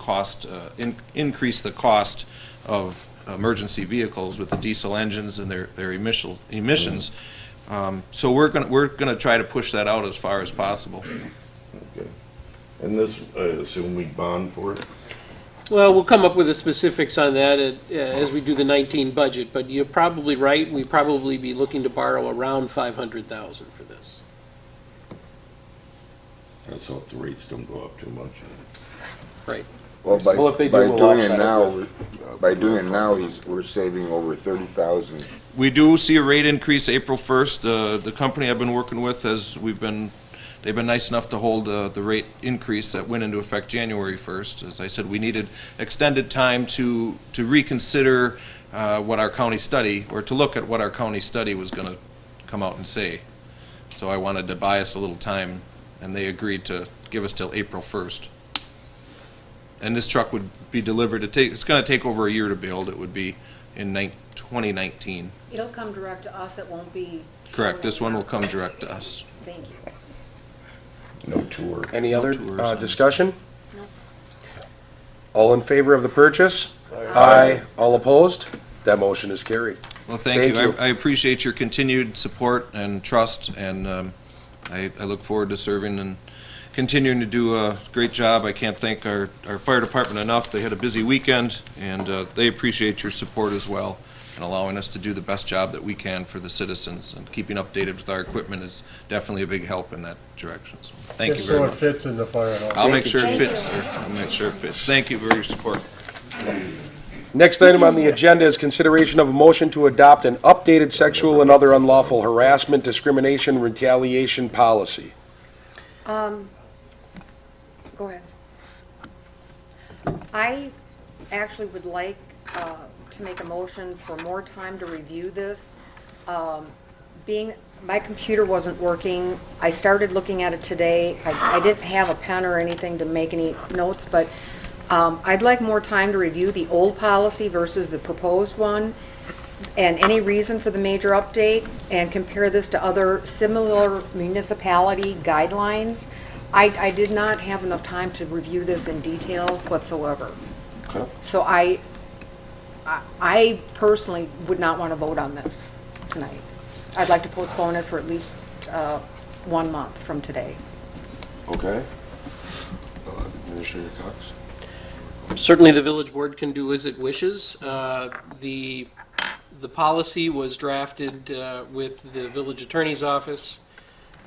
Speaker 4: increased the cost of emergency vehicles with the diesel engines and their emissions. So we're gonna try to push that out as far as possible.
Speaker 3: Okay. And this, I assume we bond for it?
Speaker 11: Well, we'll come up with the specifics on that as we do the 19 budget, but you're probably right. We'd probably be looking to borrow around 500,000 for this.
Speaker 3: Let's hope the rates don't go up too much.
Speaker 11: Right.
Speaker 3: Well,
Speaker 1: if they do,
Speaker 3: by
Speaker 1: we'll
Speaker 3: doing
Speaker 1: offset
Speaker 3: it
Speaker 1: it
Speaker 3: now,
Speaker 1: with,
Speaker 3: by doing it now, we're saving over 30,000.
Speaker 4: We do see a rate increase April 1st. The company I've been working with they've been nice enough to hold the rate increase that went into effect January 1st. As I said, we needed extended time to reconsider what our county study, or to look at what our county study was going to come out and say. So I wanted to buy us a little time, and they agreed to give us till April 1st. And this truck would be delivered, it's going to take over a year to build. It would be in 2019.
Speaker 6: It'll come direct to us, it won't be.
Speaker 4: Correct, this one will come direct to us.
Speaker 6: Thank you.
Speaker 3: No tour.
Speaker 1: Any other
Speaker 4: tours.
Speaker 1: discussion? All in favor of the purchase? Aye. All opposed? That motion is carried.
Speaker 4: Well, thank you. I appreciate your continued support and trust, and I look forward to serving and continuing to do a great job. I can't thank our fire department enough. They had a busy weekend, and they appreciate your support as well, and allowing us to do the best job that we can for the citizens. And keeping updated with our equipment is definitely a big help in that direction. So thank you very much.
Speaker 9: Just so it fits in the fire hall.
Speaker 4: I'll make sure it fits, sir. I'll make sure it fits. Thank you for your support.
Speaker 1: Next item on the agenda is consideration of a motion to adopt an updated sexual and other unlawful harassment, discrimination, retaliation policy.
Speaker 6: Go ahead. I actually would like to make a motion for more time to review this. Being my computer wasn't working, I started looking at it today. I didn't have a pen or anything to make any notes, but I'd like more time to review the old policy versus the proposed one, and any reason for the major update, and compare this to other similar municipality guidelines. I did not have enough time to review this in detail whatsoever.
Speaker 1: Okay.
Speaker 6: So I personally would not want to vote on this tonight. I'd like to postpone it for at least 1 month from today.
Speaker 1: Okay. Administrator Cox?
Speaker 11: Certainly, the village board can do as it wishes. The policy was drafted with the village attorney's office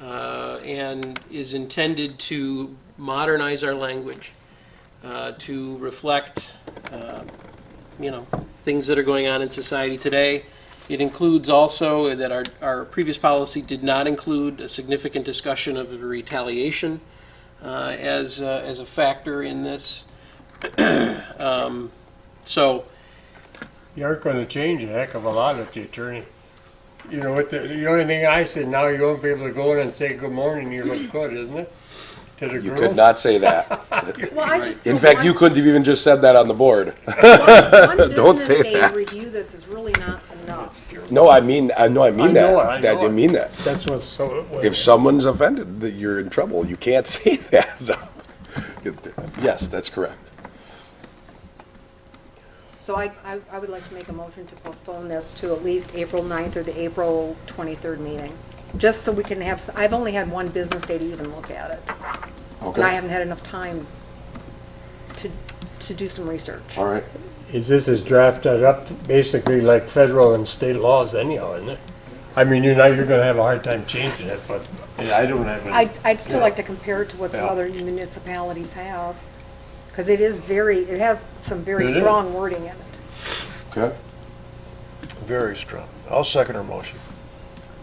Speaker 11: and is intended to modernize our language to reflect, things that are going on in society today. It includes also that our previous policy did not include a significant discussion of retaliation as a factor in this. So
Speaker 9: You aren't gonna change a heck of a lot if the attorney, the only thing I said, now you won't be able to go in and say good morning, you look good, isn't it? To the
Speaker 1: You
Speaker 9: girls?
Speaker 1: could not say that.
Speaker 6: Well, I just
Speaker 1: In
Speaker 6: feel
Speaker 1: fact,
Speaker 6: one-
Speaker 1: you couldn't have even just said that on the board.
Speaker 6: one
Speaker 1: Don't say
Speaker 6: business day to
Speaker 1: that.
Speaker 6: review this is really not enough.
Speaker 1: No, I mean that.
Speaker 9: I know
Speaker 1: I
Speaker 9: it.
Speaker 1: didn't mean that.
Speaker 9: That's what's so.
Speaker 1: If someone's offended, that you're in trouble. You can't say that. Yes, that's correct.
Speaker 6: So I would like to make a motion to postpone this to at least April 9th or the April 23rd meeting, just so we can have, I've only had one business day to even look at it.
Speaker 1: Okay.
Speaker 6: And I haven't had enough time to do some research.
Speaker 1: All right.
Speaker 9: This is drafted up basically like federal and state laws anyhow, isn't it? I mean, you're gonna have a hard time changing it, but I don't have any.
Speaker 6: I'd still like to compare it to what some
Speaker 9: Yeah.
Speaker 6: other municipalities have, because it has some very
Speaker 9: It is.
Speaker 6: strong wording in it.
Speaker 1: Okay.
Speaker 13: Very strong. I'll second her motion.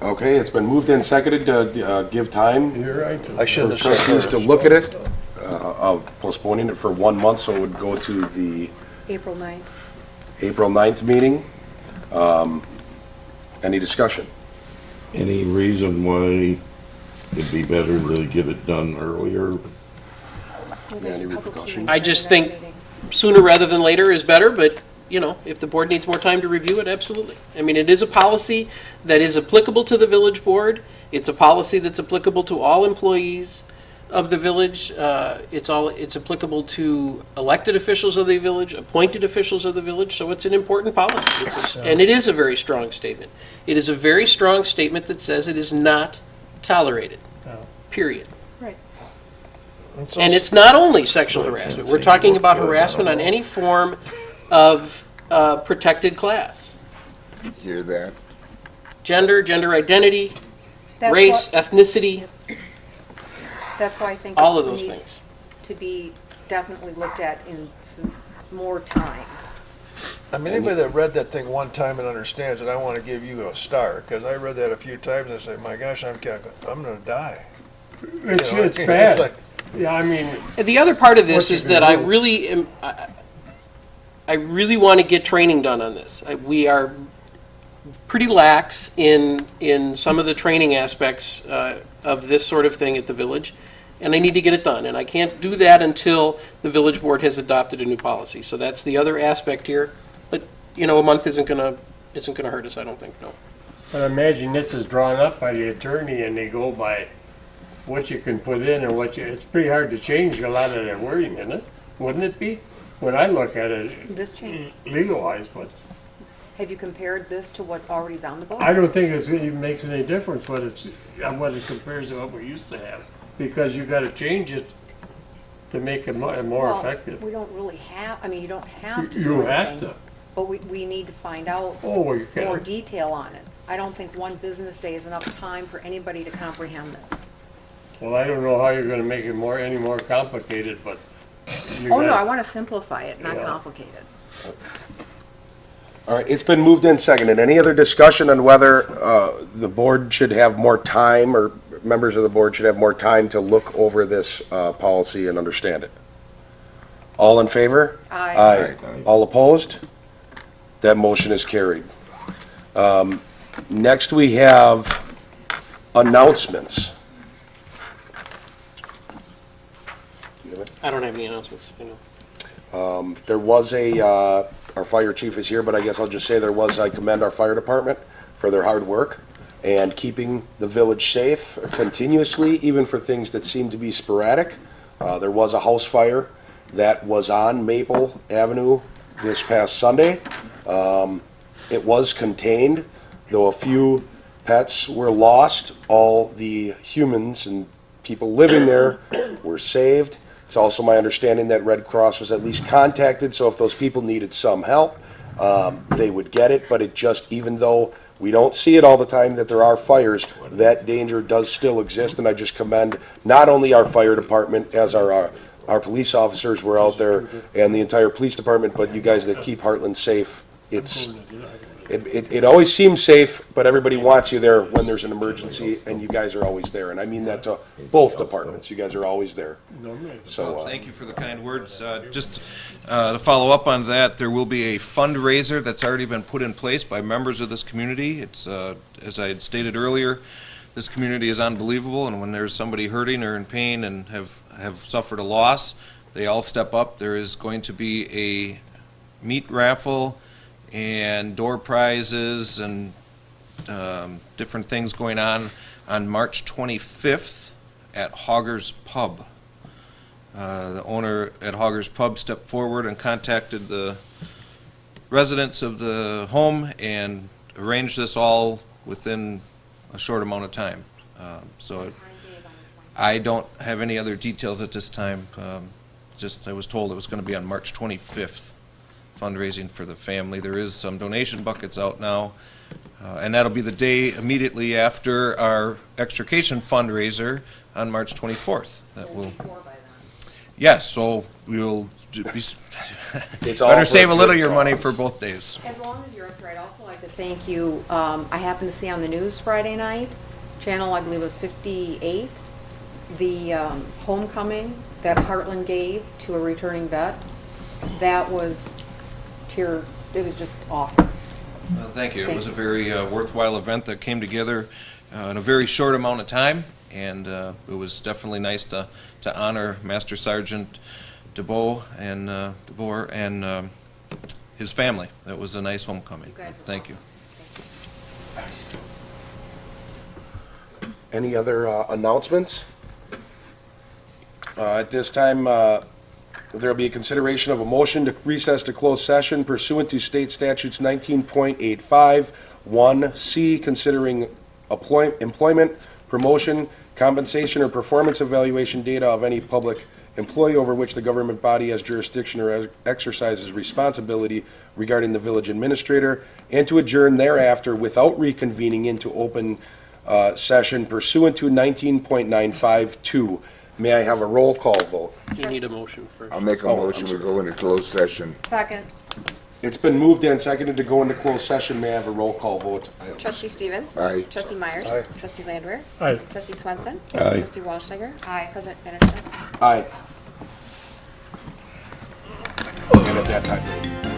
Speaker 1: Okay, it's been moved and seconded to give time
Speaker 9: You're right.
Speaker 13: I shouldn't
Speaker 1: for
Speaker 13: have said
Speaker 1: trustees to
Speaker 13: first.
Speaker 1: look at it, of postponing it for 1 month, so it would go to the
Speaker 6: April 9th.
Speaker 1: April 9th meeting. Any discussion?
Speaker 3: Any reason why it'd be better to get it done earlier?
Speaker 1: Any repercussions?
Speaker 11: I just think sooner rather than later is better, but, you know, if the board needs more time to review it, absolutely. I mean, it is a policy that is applicable to the village board. It's a policy that's applicable to all employees of the village. It's applicable to elected officials of the village, appointed officials of the village, so it's an important policy. And it is a very strong statement. It is a very strong statement that says it is not tolerated, period.
Speaker 6: Right.
Speaker 11: And it's not only sexual harassment. We're talking about harassment on any form of protected class.
Speaker 3: Hear that?
Speaker 11: Gender identity,
Speaker 6: That's
Speaker 11: race,
Speaker 6: what-
Speaker 11: ethnicity.
Speaker 6: That's why I think
Speaker 11: All of
Speaker 6: it
Speaker 11: those
Speaker 6: needs
Speaker 11: things.
Speaker 6: to be definitely looked at in some more time.
Speaker 13: I mean, anybody that read that thing one time and understands it, I want to give you a star, because I read that a few times and I say, my gosh, I'm gonna die.
Speaker 9: It's,
Speaker 13: You know,
Speaker 9: it's
Speaker 13: it's
Speaker 9: bad.
Speaker 13: like-
Speaker 9: Yeah, I mean,
Speaker 11: The other part of this
Speaker 9: What you
Speaker 11: is
Speaker 9: can
Speaker 11: that I
Speaker 9: do.
Speaker 11: really am, I really want to get training done on this. We are pretty lax in some of the training aspects of this sort of thing at the village, and I need to get it done. And I can't do that until the village board has adopted a new policy. So that's the other aspect here. But, you know, a month isn't gonna hurt us, I don't think, no.
Speaker 9: but imagine this is drawn up by the attorney and they go by what you can put in and it's pretty hard to change a lot of their wording, isn't it? Wouldn't it be? When I look at it,
Speaker 6: This change,
Speaker 9: legal-wise, but
Speaker 6: have you compared this to what already is on the books?
Speaker 9: I don't think it even makes any difference what it compares to what we used to have. Because you gotta change it to make it more
Speaker 6: Well,
Speaker 9: effective.
Speaker 6: We don't really have, I mean, you don't have to
Speaker 9: You
Speaker 6: do
Speaker 9: have
Speaker 6: anything,
Speaker 9: to.
Speaker 6: but we need to find out
Speaker 9: Oh, well, you
Speaker 6: more
Speaker 9: can.
Speaker 6: detail on it. I don't think one business day is enough time for anybody to comprehend this.
Speaker 9: Well, I don't know how you're gonna make it any more complicated, but you
Speaker 6: Oh, no,
Speaker 9: gotta-
Speaker 6: I want to simplify it, not
Speaker 9: Yeah.
Speaker 6: complicate it.
Speaker 1: All right, it's been moved and seconded. Any other discussion on whether the board should have more time, or members of the board should have more time to look over this policy and understand it? All in favor?
Speaker 6: Aye.
Speaker 1: All opposed? That motion is carried. Next, we have announcements.
Speaker 11: I don't have any announcements, you know.
Speaker 1: There was our fire chief is here, but I guess I'll just say I commend our fire department for their hard work and keeping the village safe continuously, even for things that seem to be sporadic. There was a house fire that was on Maple Avenue this past Sunday. It was contained, though a few pets were lost. All the humans and people living there were saved. It's also my understanding that Red Cross was at least contacted, so if those people needed some help, they would get it. But it just, even though we don't see it all the time that there are fires, that danger does still exist, and I just commend not only our fire department, as our police officers were out there, and the entire police department, but you guys that keep Hartland safe. It always seems safe, but everybody wants you there when there's an emergency, and you guys are always there. And I mean that to both departments. You guys are always there. So,
Speaker 4: Well, thank you for the kind words. Just to follow up on that, there will be a fundraiser that's already been put in place by members of this community. It's, as I had stated earlier, this community is unbelievable, and when there's somebody hurting or in pain and have suffered a loss, they all step up. There is going to be a meat raffle and door prizes and different things going on March 25th at Hogger's Pub. The owner at Hogger's Pub stepped forward and contacted the residents of the home and arranged this all within a short amount of time. So I don't have any other details at this time. Just I was told it was going to be on March 25th. Fundraising for the family. There is some donation buckets out now, and that'll be the day immediately after our extrication fundraiser on March 24th. That will. Yes, so we'll be, better save a little of your money for both days.
Speaker 6: As long as you're up here, I'd also like to thank you. I happened to see on the news Friday night, channel I believe it was 58, the homecoming that Hartland gave to a returning vet. That was it was just awesome.
Speaker 4: Well, thank you. It was a very worthwhile event that came together in a very short amount of time, and it was definitely nice to honor Master Sergeant DeBoer and his family. That was a nice homecoming.
Speaker 6: You guys are
Speaker 4: Thank you.
Speaker 1: Any other announcements? At this time, there'll be a consideration of a motion to recess to closed session pursuant to state statutes 19.85, 1C, considering employment, promotion, compensation, or performance evaluation data of any public employee over which the government body has jurisdiction or exercises responsibility regarding the village administrator, and to adjourn thereafter without reconvening into open session pursuant to 19.952. May I have a roll call vote?
Speaker 11: You need a motion first.
Speaker 3: I'll make a motion, we go into closed session.
Speaker 6: Second.
Speaker 1: It's been moved and seconded to go into closed session. May I have a roll call vote?
Speaker 2: Trustee Stevens.
Speaker 3: Aye.
Speaker 2: Trustee Myers.
Speaker 13: Aye.
Speaker 2: Trustee Landwehr.
Speaker 9: Aye.
Speaker 2: Trustee Swenson.
Speaker 3: Aye.
Speaker 2: Trustee Wallschlager.
Speaker 6: Aye.
Speaker 2: President Vanderstel.
Speaker 1: Aye. And at that time.